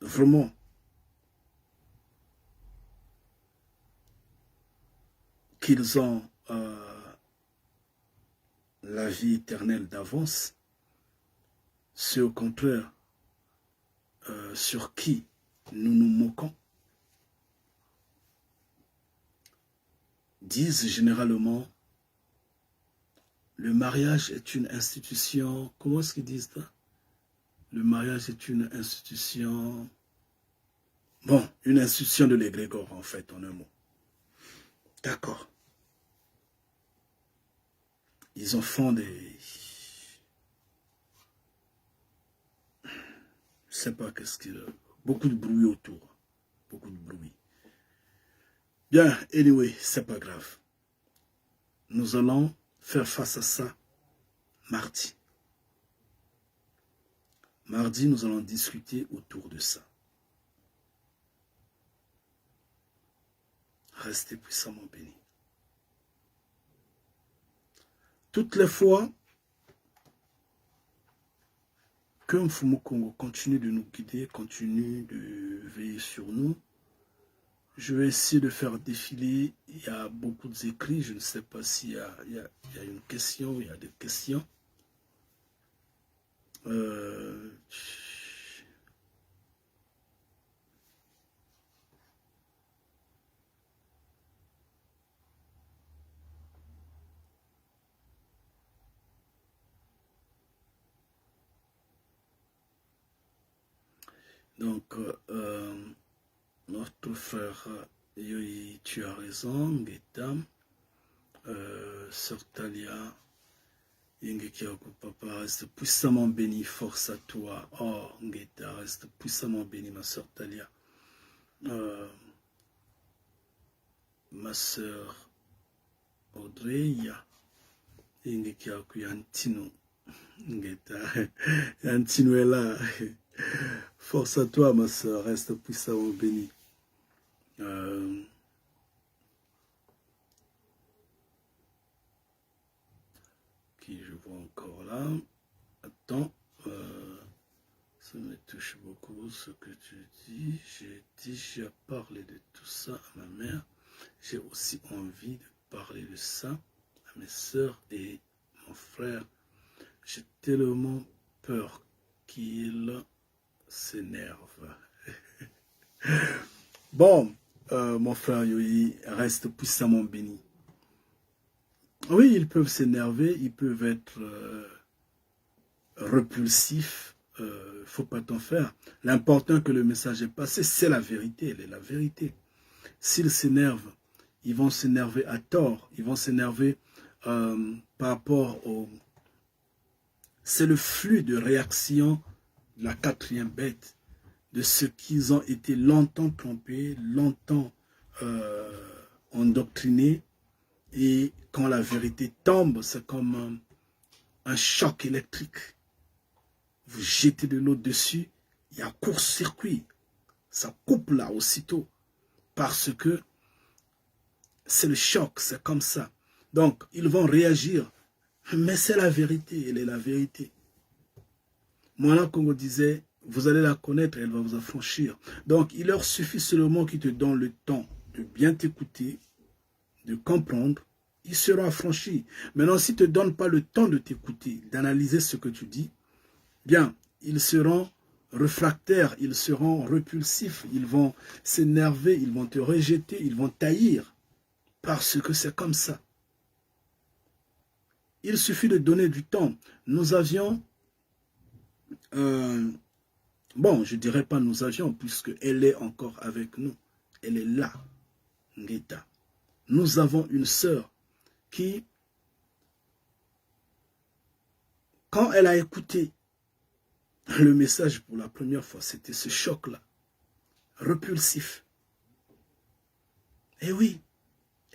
vraiment qu'ils ont la vie éternelle d'avance, ceux au contraire sur qui nous nous moquons, disent généralement le mariage est une institution, comment est-ce qu'ils disent ça? Le mariage est une institution, bon, une institution de l'égrégore en fait, en un mot. D'accord. Ils en font des... Je ne sais pas qu'est-ce qu'il y a. Beaucoup de bruit autour. Beaucoup de bruit. Bien, anyway, c'est pas grave. Nous allons faire face à ça mardi. Mardi, nous allons discuter autour de ça. Restez puissamment bénis. Toutes les fois que Mfumu Kongo continue de nous guider, continue de veiller sur nous, je vais essayer de faire défiler. Il y a beaucoup d'écrits, je ne sais pas s'il y a une question, il y a des questions. Donc, notre frère Yoyi, tu as raison, Getam, Sœur Talia, Yengekiaku Papa, reste puissamment béni, force à toi. Oh, Ngeta, reste puissamment béni, ma sœur Talia. Ma sœur Audrey, Yengekiaku Yantino, Ngeta, Yantino est là. Force à toi, ma sœur, reste puissamment béni. Qui je vois encore là. Attends, ça me touche beaucoup ce que tu dis. J'ai déjà parlé de tout ça à ma mère. J'ai aussi envie de parler de ça à mes sœurs et mon frère. J'ai tellement peur qu'il s'énerve. Bon, mon frère Yoyi, reste puissamment béni. Oui, ils peuvent s'énerver, ils peuvent être repulsifs. Faut pas t'en faire. L'important que le message est passé, c'est la vérité. Elle est la vérité. S'ils s'énervent, ils vont s'énerver à tort. Ils vont s'énerver par rapport au... C'est le flux de réaction de la quatrième bête, de ceux qui ont été longtemps trompés, longtemps endoctrinés. Et quand la vérité tombe, c'est comme un choc électrique. Vous jetez de l'eau dessus, il y a court-circuit. Ça coupe là aussitôt. Parce que c'est le choc, c'est comme ça. Donc, ils vont réagir. Mais c'est la vérité, elle est la vérité. Moana Congo disait, vous allez la connaître, elle va vous affranchir. Donc, il leur suffit seulement qu'ils te donnent le temps de bien t'écouter, de comprendre, ils seront affranchis. Maintenant, s'ils ne te donnent pas le temps de t'écouter, d'analyser ce que tu dis, bien, ils seront réfractaires, ils seront repulsifs, ils vont s'énerver, ils vont te rejeter, ils vont taillir, parce que c'est comme ça. Il suffit de donner du temps. Nous avions, bon, je ne dirais pas nous avions, puisque elle est encore avec nous. Elle est là, Ngeta. Nous avons une sœur qui, quand elle a écouté le message pour la première fois, c'était ce choc-là, repulsif. Et oui,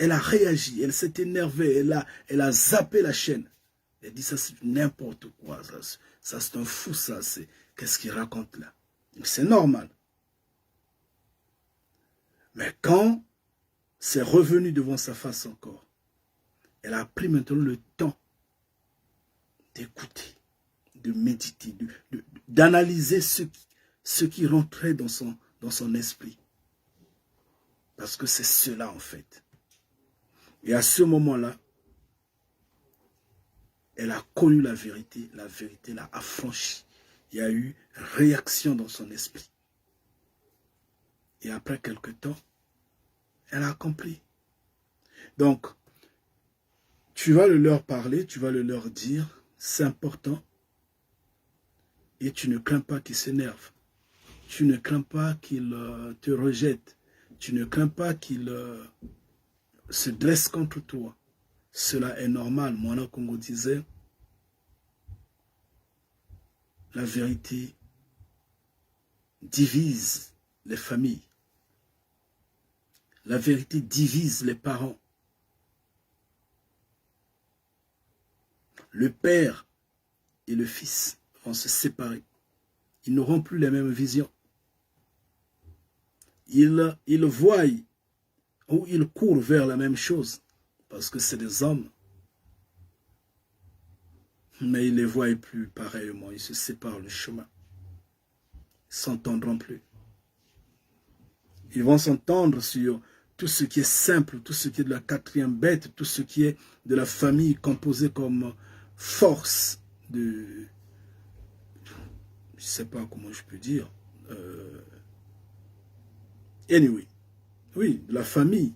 Elle a réagi, elle s'est énervée, elle a zappé la chaîne. Elle dit ça c'est n'importe quoi, ça c'est un fou ça, qu'est-ce qu'il raconte là? C'est normal. Mais quand c'est revenu devant sa face encore, elle a pris maintenant le temps d'écouter, de méditer, d'analyser ce qui rentrait dans son esprit. Parce que c'est cela en fait. Et à ce moment-là, elle a connu la vérité l'a affranchie. Il y a eu réaction dans son esprit. Et après quelque temps, elle a compris. Donc, tu vas le leur parler, tu vas le leur dire, c'est important. Et tu ne crains pas qu'ils s'énervent. Tu ne crains pas qu'ils te rejettent. Tu ne crains pas qu'ils se dressent contre toi. Cela est normal. Moana Congo disait, la vérité divise les familles. La vérité divise les parents. Le père et le fils vont se séparer. Ils n'auront plus les mêmes visions. Ils voient ou ils courent vers la même chose parce que c'est des hommes. Mais ils ne les voient plus pareillement. Ils se séparent le chemin. Ils ne s'entendront plus. Ils vont s'entendre sur tout ce qui est simple, tout ce qui est de la quatrième bête, tout ce qui est de la famille composée comme force de... Je ne sais pas comment je peux dire. Anyway. Oui, de la famille.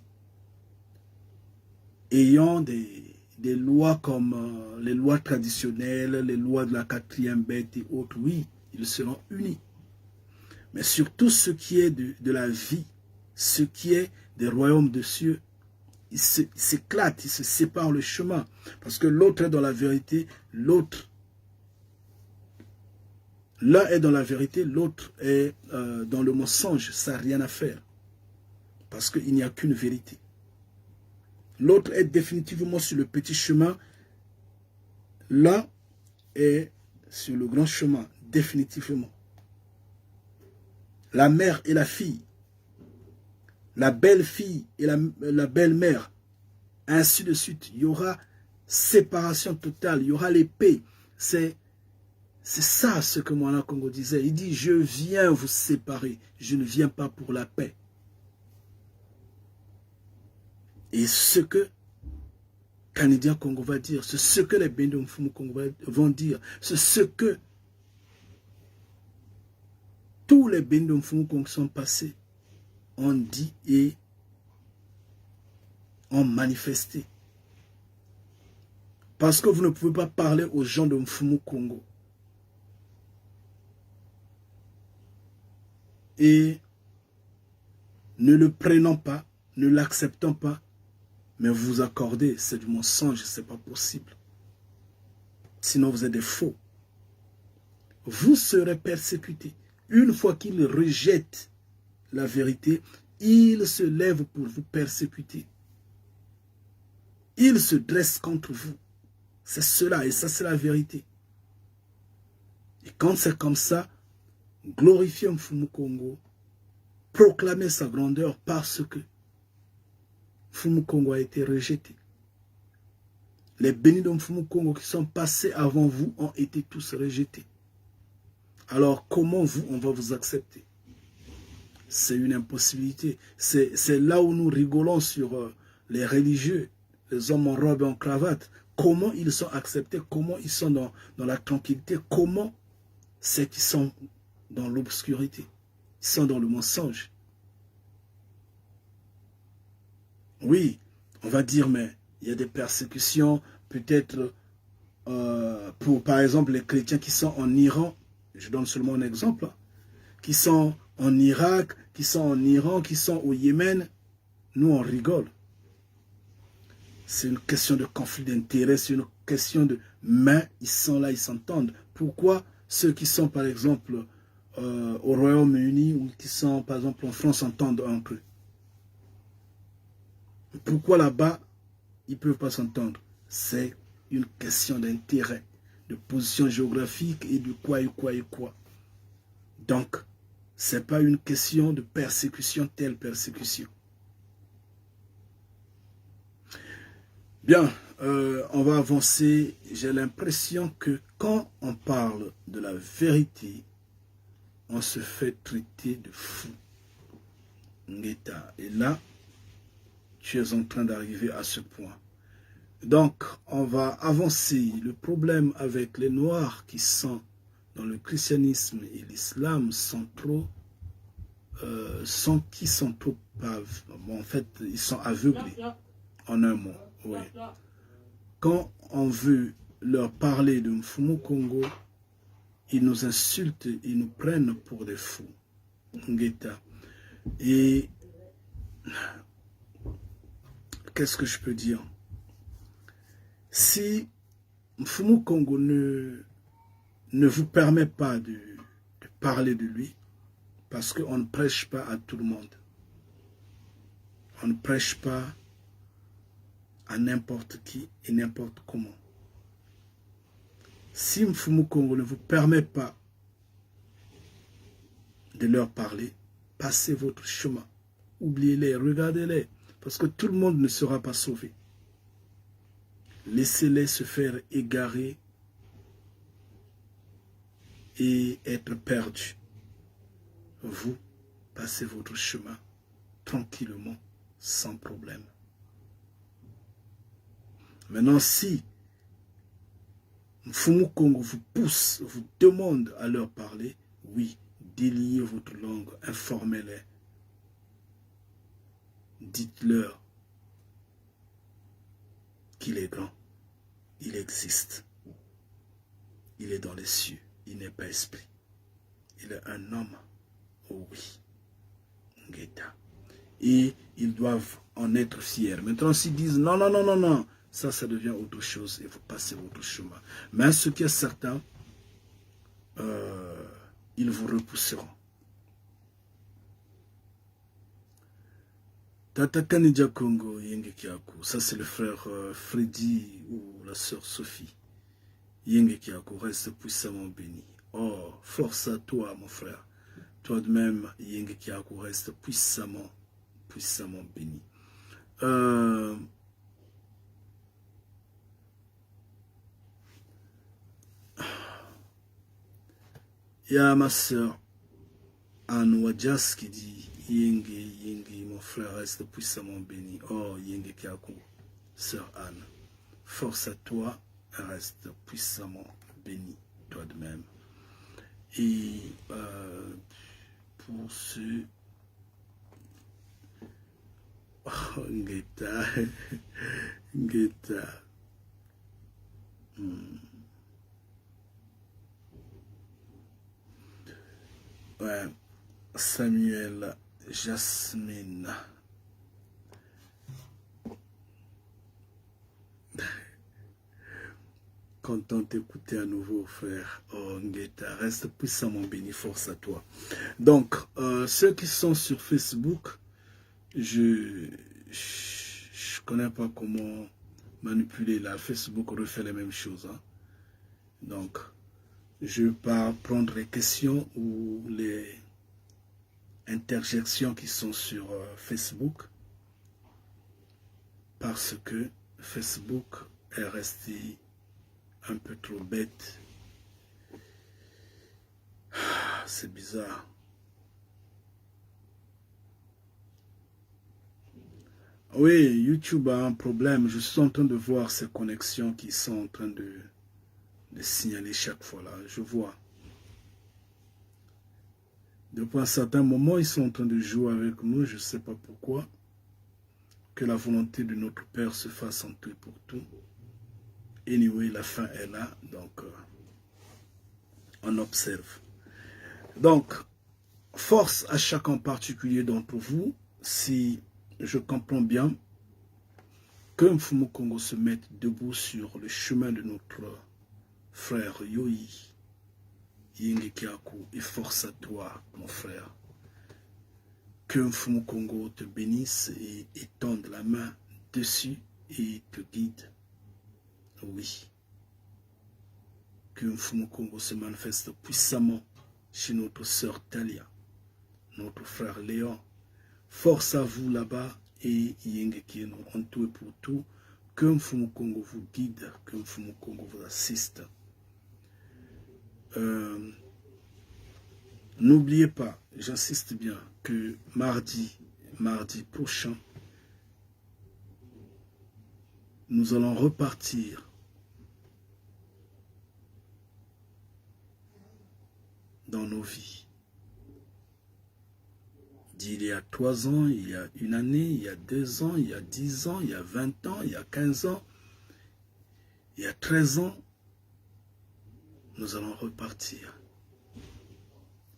Ayant des lois comme les lois traditionnelles, les lois de la quatrième bête et autres, oui, ils seront unis. Mais surtout ce qui est de la vie, ce qui est des royaumes de cieux, ils s'éclatent, ils se séparent le chemin. Parce que l'autre est dans la vérité, l'autre, l'un est dans la vérité, l'autre est dans le mensonge, ça n'a rien à faire. Parce qu'il n'y a qu'une vérité. L'autre est définitivement sur le petit chemin, l'un est sur le grand chemin, définitivement. La mère et la fille, la belle-fille et la belle-mère, ainsi de suite. Il y aura séparation totale, il y aura l'épée. C'est ça ce que Moana Congo disait. Il dit, je viens vous séparer, je ne viens pas pour la paix. Et ce que Canadien Congo va dire, c'est ce que les Bendo Mfumu Congo vont dire, c'est ce que tous les Bendo Mfumu Congo sont passés, ont dit et ont manifesté. Parce que vous ne pouvez pas parler aux gens de Mfumu Congo et ne le prenant pas, ne l'acceptant pas, mais vous accordez, c'est du mensonge, c'est pas possible. Sinon vous êtes des faux. Vous serez persécutés. Une fois qu'ils rejettent la vérité, ils se lèvent pour vous persécuter. Ils se dressent contre vous. C'est cela, et ça c'est la vérité. Et quand c'est comme ça, glorifiez Mfumu Congo, proclamez sa grandeur parce que Mfumu Congo a été rejeté. Les bénis de Mfumu Congo qui sont passés avant vous ont été tous rejetés. Alors comment vous, on va vous accepter? C'est une impossibilité. C'est là où nous rigolons sur les religieux, les hommes en robe et en cravate. Comment ils sont acceptés? Comment ils sont dans la tranquillité? Comment c'est qu'ils sont dans l'obscurité? Ils sont dans le mensonge. Oui, on va dire, mais il y a des persécutions, peut-être pour, par exemple, les chrétiens qui sont en Iran, je donne seulement un exemple, qui sont en Irak, qui sont en Iran, qui sont au Yémen, nous on rigole. C'est une question de conflit d'intérêts, c'est une question de mais ils sont là, ils s'entendent. Pourquoi ceux qui sont par exemple au Royaume-Uni ou qui sont par exemple en France s'entendent entre eux? Pourquoi là-bas, ils ne peuvent pas s'entendre? C'est une question d'intérêt, de position géographique et de quoi et quoi et quoi. Donc, ce n'est pas une question de persécution, telle persécution. Bien, on va avancer. J'ai l'impression que quand on parle de la vérité, on se fait traiter de fou. Et là, tu es en train d'arriver à ce point. Donc, on va avancer. Le problème avec les Noirs qui sont dans le christianisme et l'islam sont trop... sont trop... Bon, en fait, ils sont aveuglés, en un mot. Oui. Quand on veut leur parler de Mfumu Congo, ils nous insultent, ils nous prennent pour des fous. Et qu'est-ce que je peux dire? Si Mfumu Congo ne vous permet pas de parler de lui, parce qu'on ne prêche pas à tout le monde. On ne prêche pas à n'importe qui et n'importe comment. Si Mfumu Congo ne vous permet pas de leur parler, passez votre chemin. Oubliez-les, regardez-les, parce que tout le monde ne sera pas sauvé. Laissez-les se faire égarer et être perdus. Vous, passez votre chemin tranquillement, sans problème. Maintenant, si Mfumu Congo vous pousse, vous demande à leur parler, oui, déliez votre langue, informez-les. Dites-leur qu'il est grand, il existe, il est dans les cieux, il n'est pas esprit, il est un homme, oh oui, Ngeta. Et ils doivent en être fiers. Maintenant, s'ils disent non, non, non, non, non, ça devient autre chose et vous passez votre chemin. Mais ce qui est certain, ils vous repousseront. Tata Kanidja Congo, Yengekiaku, ça c'est le frère Freddy ou la sœur Sophie. Yengekiaku, reste puissamment béni. Oh, force à toi, mon frère. Toi de même, Yengekiaku, reste puissamment béni. Il y a ma sœur Anne Wadjas qui dit Yenge, mon frère reste puissamment béni. Oh, Yenge Kiaku, sœur Anne, force à toi, reste puissamment béni, toi de même. Et pour ceux... Oh, Ngeta, Ngeta. Ouais, Samuel, Jasmine. Content d'écouter à nouveau, frère. Oh, Ngeta, reste puissamment béni, force à toi. Donc, ceux qui sont sur Facebook, je connais pas comment manipuler là. Facebook refait les mêmes choses. Hein. Donc, je ne vais pas prendre les questions ou les interjections qui sont sur Facebook parce que Facebook est resté un peu trop bête. C'est bizarre. Oui, YouTube a un problème. Je suis en train de voir ces connexions qui sont en train de signaler chaque fois là. Je vois. Depuis un certain moment, ils sont en train de jouer avec nous. Je ne sais pas pourquoi. Que la volonté de notre Père se fasse en tout et pour tout. Anyway, la fin est là. Donc, on observe. Donc, force à chacun particulier d'entre vous. Si je comprends bien, que Mfumu Congo se mette debout sur le chemin de notre frère Yoi, Yengekiaku, et force à toi, mon frère. Que Mfumu Congo te bénisse et étende la main dessus et te guide. Oui. Que Mfumu Kongo se manifeste puissamment chez notre sœur Talia, notre frère Léon. Force à vous là-bas et Yengekieno, en tout et pour tout. Que Mfumu Kongo vous guide, que Mfumu Kongo vous assiste. N'oubliez pas, j'insiste bien, que mardi prochain, nous allons repartir dans nos vies. Il y a 3 ans, il y a 1 année, il y a 2 ans, il y a 10 ans, il y a 20 ans, il y a 15 ans, il y a 13 ans, nous allons repartir.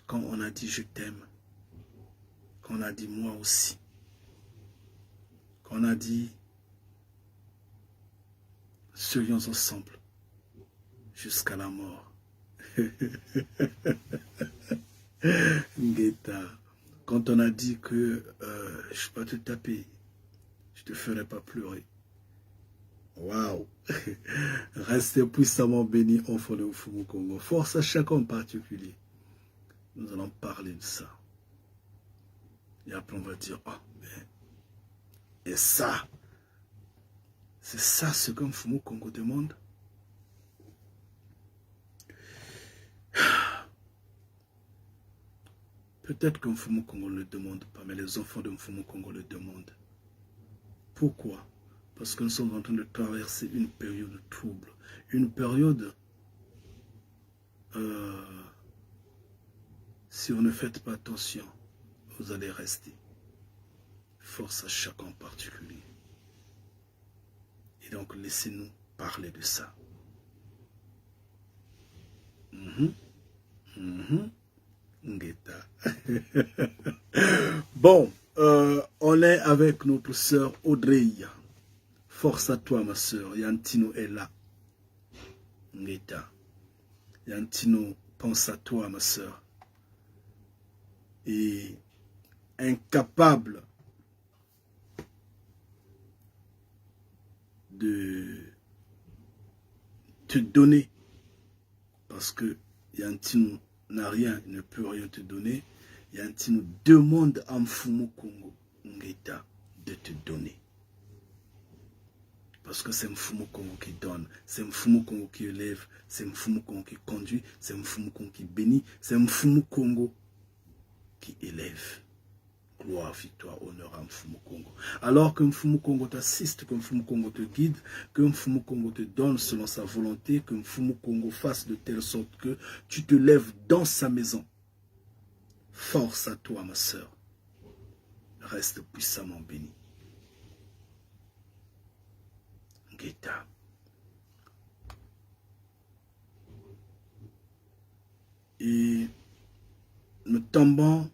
Quand on a dit je t'aime, quand on a dit moi aussi, quand on a dit soyons ensemble jusqu'à la mort. Ngeta, quand on a dit que je ne vais pas te taper, je ne te ferai pas pleurer. Waouh! Restez puissamment bénis, enfants de Mfumu Kongo. Force à chacun en particulier. Nous allons parler de ça. Et après on va dire, oh, mais... Et ça, c'est ça ce que Mfumu Kongo demande. Peut-être que Mfumu Kongo ne le demande pas, mais les enfants de Mfumu Kongo le demandent. Pourquoi? Parce que nous sommes en train de traverser une période trouble. Une période, si vous ne faites pas attention, vous allez rester. Force à chacun en particulier. Et donc, laissez-nous parler de ça. Ngeta. Bon, on est avec notre sœur Audrey. Force à toi, ma sœur. Yantino est là. Ngeta. Yantino pense à toi, ma sœur. Et incapable de te donner. Parce que Yantino n'a rien, il ne peut rien te donner. Yantino demande à Mfumu Kongo Ngeta de te donner. Parce que c'est Mfumu Kongo qui donne, c'est Mfumu Kongo qui élève, c'est Mfumu Kongo qui conduit, c'est Mfumu Kongo qui bénit, c'est Mfumu Kongo qui élève. Gloire, victoire, honneur à Mfumu Kongo. Alors que Mfumu Kongo t'assiste, que Mfumu Kongo te guide, que Mfumu Kongo te donne selon sa volonté, que Mfumu Kongo fasse de telle sorte que tu te lèves dans sa maison. Force à toi, ma sœur. Reste puissamment béni. Ngeta. Et nous tombons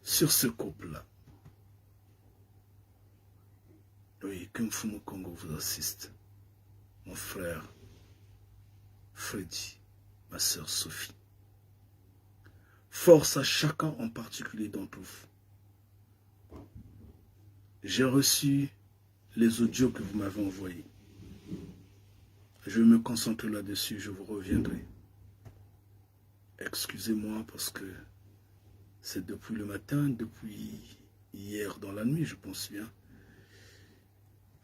sur ce couple-là. Oui, que Mfumu Kongo vous assiste. Mon frère Freddy, ma sœur Sophie. Force à chacun en particulier d'entre vous. J'ai reçu les audios que vous m'avez envoyés. Je vais me concentrer là-dessus, je vous reviendrai. Excusez-moi parce que c'est depuis le matin, depuis hier dans la nuit, je pense bien.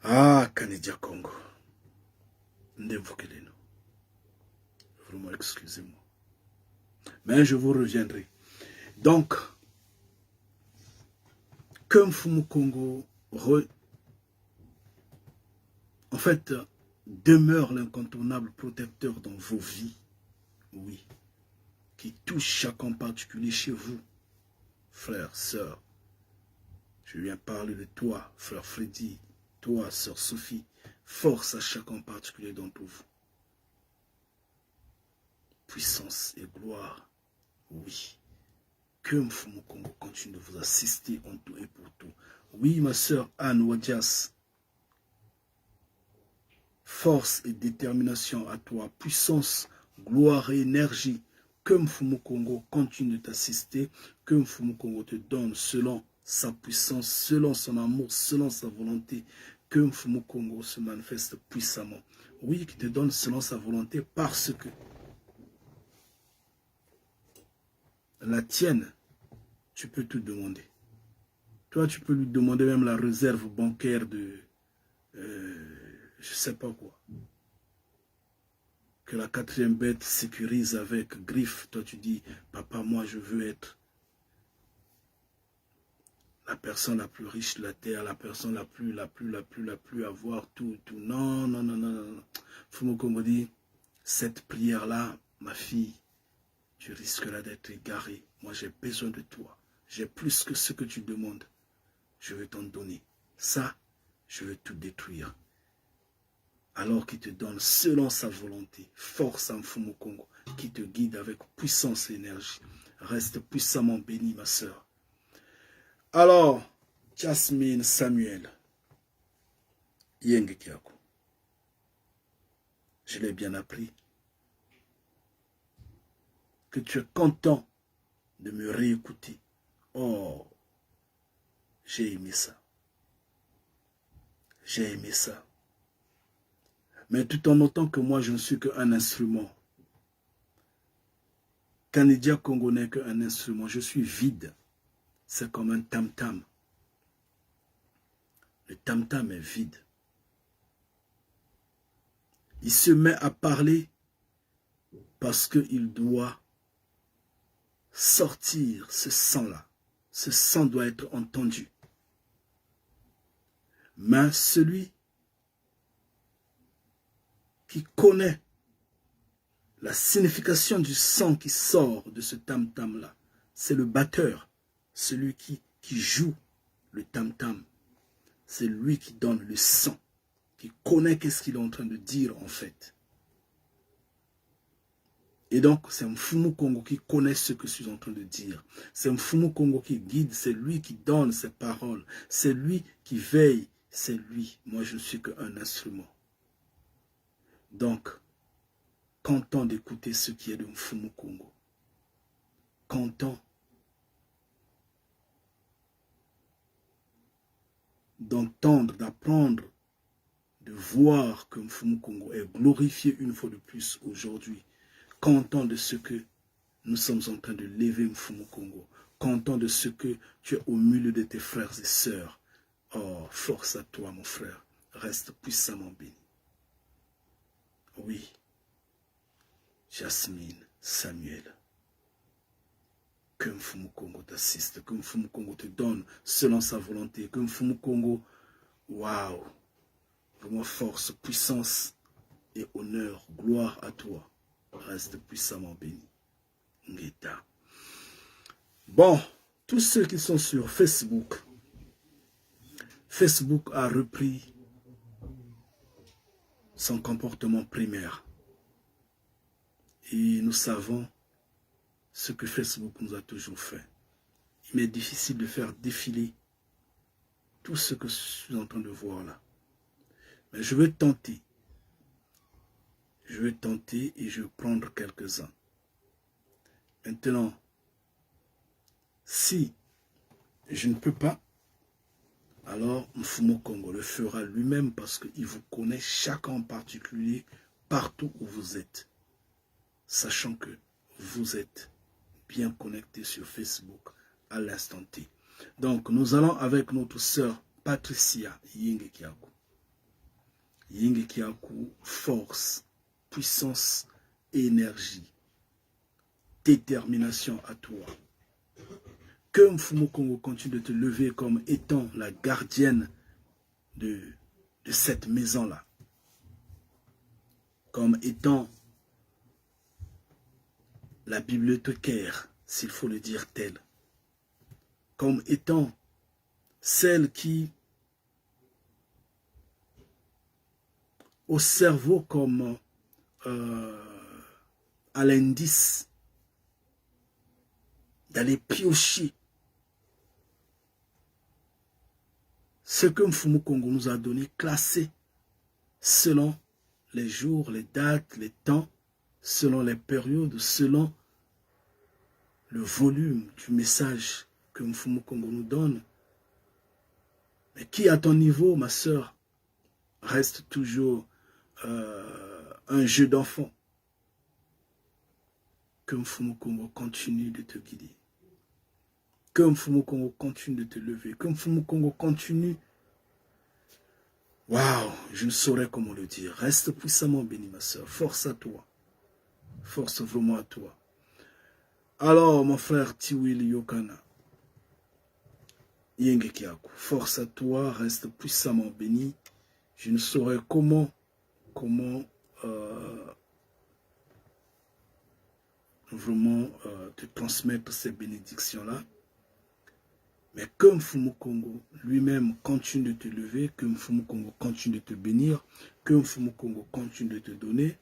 Ah, Kanedia Congo. Ndemvokeleno. Vraiment, excusez-moi. Mais je vous reviendrai. Donc, que Mfumu Kongo en fait, demeure l'incontournable protecteur dans vos vies, oui, qui touche chacun en particulier chez vous, frère, sœur. Je viens parler de toi, frère Freddy, toi, sœur Sophie, force à chacun en particulier d'entre vous. Puissance et gloire, oui. Que Mfumu Kongo continue de vous assister en tout et pour tout. Oui, ma sœur Anne Wadjas, force et détermination à toi, puissance, gloire et énergie. Que Mfumu Kongo continue de t'assister, que Mfumu Kongo te donne selon sa puissance, selon son amour, selon sa volonté, que Mfumu Kongo se manifeste puissamment. Oui, qui te donne selon sa volonté, parce que la tienne, tu peux tout demander. Toi, tu peux lui demander même la réserve bancaire de, je sais pas quoi. Que la quatrième bête sécurise avec griffe. Toi, tu dis, papa, moi, je veux être la personne la plus riche de la terre, la personne la plus avoir tout. Non, non, non, non, non. Mfumu Kongo dit, cette prière-là, ma fille, tu risqueras d'être égaré. Moi, j'ai besoin de toi. J'ai plus que ce que tu demandes. Je vais t'en donner. Ça, je vais tout détruire. Alors qu'il te donne selon sa volonté, force en Mfumu Kongo, qui te guide avec puissance et énergie. Reste puissamment béni, ma sœur. Alors, Jasmine Samuel, Yenge Kiaku, je l'ai bien appris, que tu es content de me réécouter. Oh, j'ai aimé ça. J'ai aimé ça. Mais tout en notant que moi, je ne suis qu'un instrument. Kanidia Congo n'est qu'un instrument. Je suis vide. C'est comme un tam-tam. Le tam-tam est vide. Il se met à parler parce qu'il doit sortir ce sang-là. Ce sang doit être entendu. Mais celui qui connaît la signification du sang qui sort de ce tam-tam-là, c'est le batteur, celui qui joue le tam-tam. C'est lui qui donne le sang, qui connaît qu'est-ce qu'il est en train de dire en fait. Et donc, c'est Mfumu Kongo qui connaît ce que je suis en train de dire. C'est Mfumu Kongo qui guide, c'est lui qui donne ses paroles. C'est lui qui veille, c'est lui. Moi, je ne suis qu'un instrument. Donc, content d'écouter ce qui est de Mfumu Kongo. Content d'entendre, d'apprendre, de voir que Mfumu Kongo est glorifié une fois de plus aujourd'hui. Content de ce que nous sommes en train de lever Mfumu Kongo. Content de ce que tu es au milieu de tes frères et sœurs. Oh, force à toi, mon frère. Reste puissamment béni. Oui. Jasmine Samuel. Que Mfumu Kongo t'assiste, que Mfumu Kongo te donne selon sa volonté, que Mfumu Kongo, waouh, vraiment force, puissance et honneur, gloire à toi. Reste puissamment béni. Ngeta. Bon, tous ceux qui sont sur Facebook, Facebook a repris son comportement primaire. Et nous savons ce que Facebook nous a toujours fait. Il m'est difficile de faire défiler tout ce que je suis en train de voir là. Mais je vais tenter. Je vais tenter et je vais prendre quelques-uns. Maintenant, si je ne peux pas, alors Mfumu Kongo le fera lui-même parce qu'il vous connaît chacun en particulier partout où vous êtes. Sachant que vous êtes bien connecté sur Facebook à l'instant T. Donc, nous allons avec notre sœur Patricia Yenge Kiaku. Yenge Kiaku, force, puissance, énergie, détermination à toi. Que Mfumu Kongo continue de te lever comme étant la gardienne de cette maison-là. Comme étant la bibliothécaire, s'il faut le dire telle. Comme étant celle qui, au cerveau comme à l'indice, d'aller piocher ce que Mfumu Kongo nous a donné, classé selon les jours, les dates, les temps, selon les périodes, selon le volume du message que Mfumu Kongo nous donne. Mais qui à ton niveau, ma sœur, reste toujours un jeu d'enfant. Que Mfumu Kongo continue de te guider. Que Mfumu Kongo continue de te lever. Que Mfumu Kongo continue. Waouh, je ne saurais comment le dire. Reste puissamment béni, ma soeur. Force à toi. Force vraiment à toi. Alors, mon frère Tiwili Yokana, Yengekiaku, force à toi, reste puissamment béni. Je ne saurais comment vraiment te transmettre ces bénédictions-là. Mais que Mfumu Kongo lui-même continue de te lever, que Mfumu Kongo continue de te bénir, que Mfumu Kongo continue de te donner,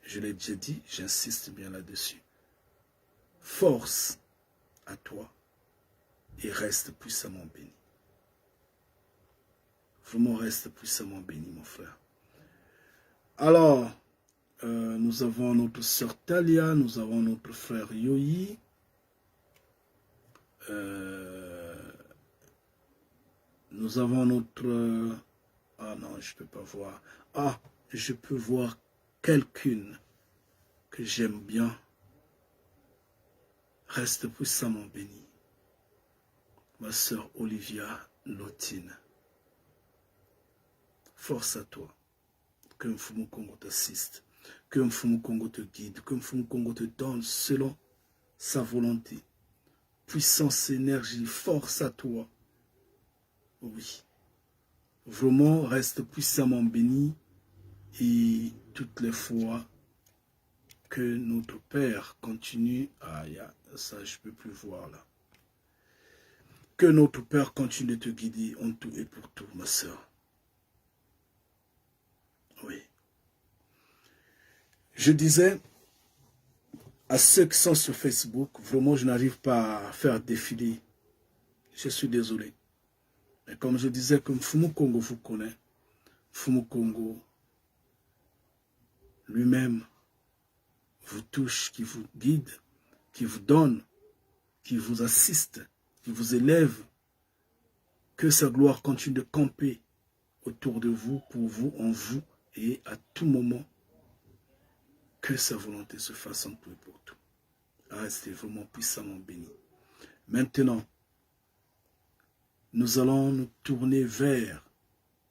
je l'ai déjà dit, j'insiste bien là-dessus. Force à toi et reste puissamment béni. Vraiment reste puissamment béni, mon frère. Alors, nous avons notre sœur Talia, nous avons notre frère Yoyi. Nous avons notre... Ah non, je ne peux pas voir. Ah, je peux voir quelqu'une que j'aime bien. Reste puissamment béni. Ma sœur Olivia Lotine. Force à toi. Que Mfumu Kongo t'assiste. Que Mfumu Kongo te guide. Que Mfumu Kongo te donne selon sa volonté. Puissance, énergie, force à toi. Oui. Vraiment, reste puissamment béni. Et toutes les fois que notre Père continue, ça je ne peux plus voir là. Que notre Père continue de te guider en tout et pour tout, ma soeur. Oui. Je disais à ceux qui sont sur Facebook, vraiment je n'arrive pas à faire défiler. Je suis désolé. Mais comme je disais que Mfumu Kongo vous connaît, Mfumu Kongo lui-même vous touche, qui vous guide, qui vous donne, qui vous assiste, qui vous élève. Que sa gloire continue de camper autour de vous, pour vous, en vous, et à tout moment, que sa volonté se fasse en tout et pour tout. Restez vraiment puissamment bénis. Maintenant, nous allons nous tourner vers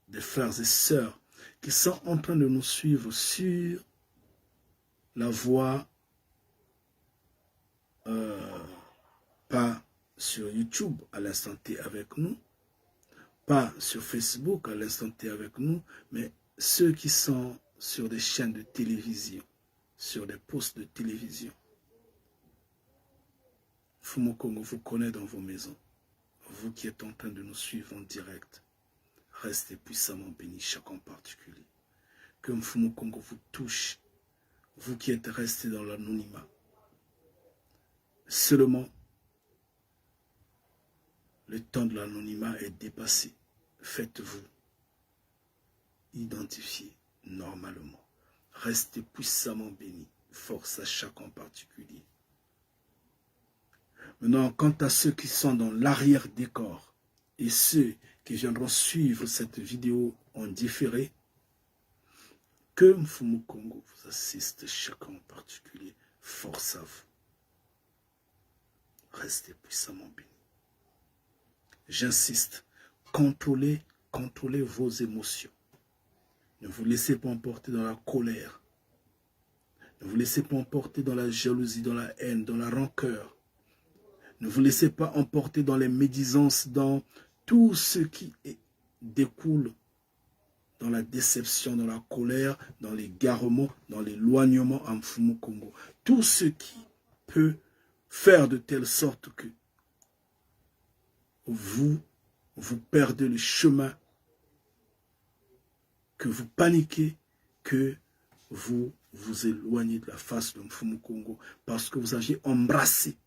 des frères et sœurs qui sont en train de nous suivre sur la voie, pas sur YouTube à l'instant T avec nous, pas sur Facebook à l'instant T avec nous, mais ceux qui sont sur des chaînes de télévision, sur des postes de télévision. Mfumu Kongo vous connaît dans vos maisons. Vous qui êtes en train de nous suivre en direct, restez puissamment bénis, chacun en particulier. Que Mfumu Kongo vous touche, vous qui êtes restés dans l'anonymat. Seulement, le temps de l'anonymat est dépassé. Faites-vous identifier normalement. Restez puissamment bénis. Force à chacun en particulier. Maintenant, quant à ceux qui sont dans l'arrière-décor et ceux qui viendront suivre cette vidéo en différé, que Mfumu Kongo vous assiste, chacun en particulier. Force à vous. Restez puissamment bénis. J'insiste, contrôlez vos émotions. Ne vous laissez pas emporter dans la colère. Ne vous laissez pas emporter dans la jalousie, dans la haine, dans la rancœur. Ne vous laissez pas emporter dans les médisances, dans tout ce qui découle, dans la déception, dans la colère, dans l'égarement, dans l'éloignement en Mfumu Kongo. Tout ce qui peut faire de telle sorte que vous perdez le chemin, que vous paniquez, que vous vous éloignez de la face de Mfumu Kongo parce que vous avez embrassé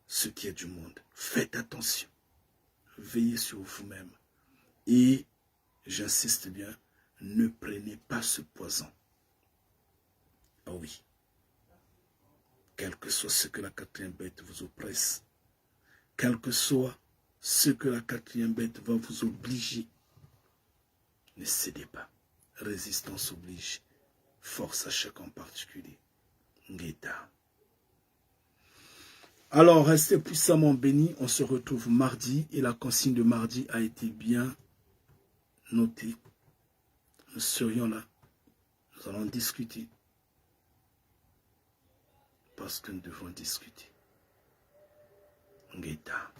ce qui est du monde. Faites attention. Veillez sur vous-même. Et, j'insiste bien, ne prenez pas ce poison. Ah oui. Quel que soit ce que la quatrième bête vous oppresse, quel que soit ce que la quatrième bête va vous obliger, ne cédez pas. Résistance oblige. Force à chacun en particulier. Ngeta. Alors, restez puissamment bénis. On se retrouve mardi et la consigne de mardi a été bien notée. Nous serions là. Nous allons discuter. Parce que nous devons discuter. Ngeta.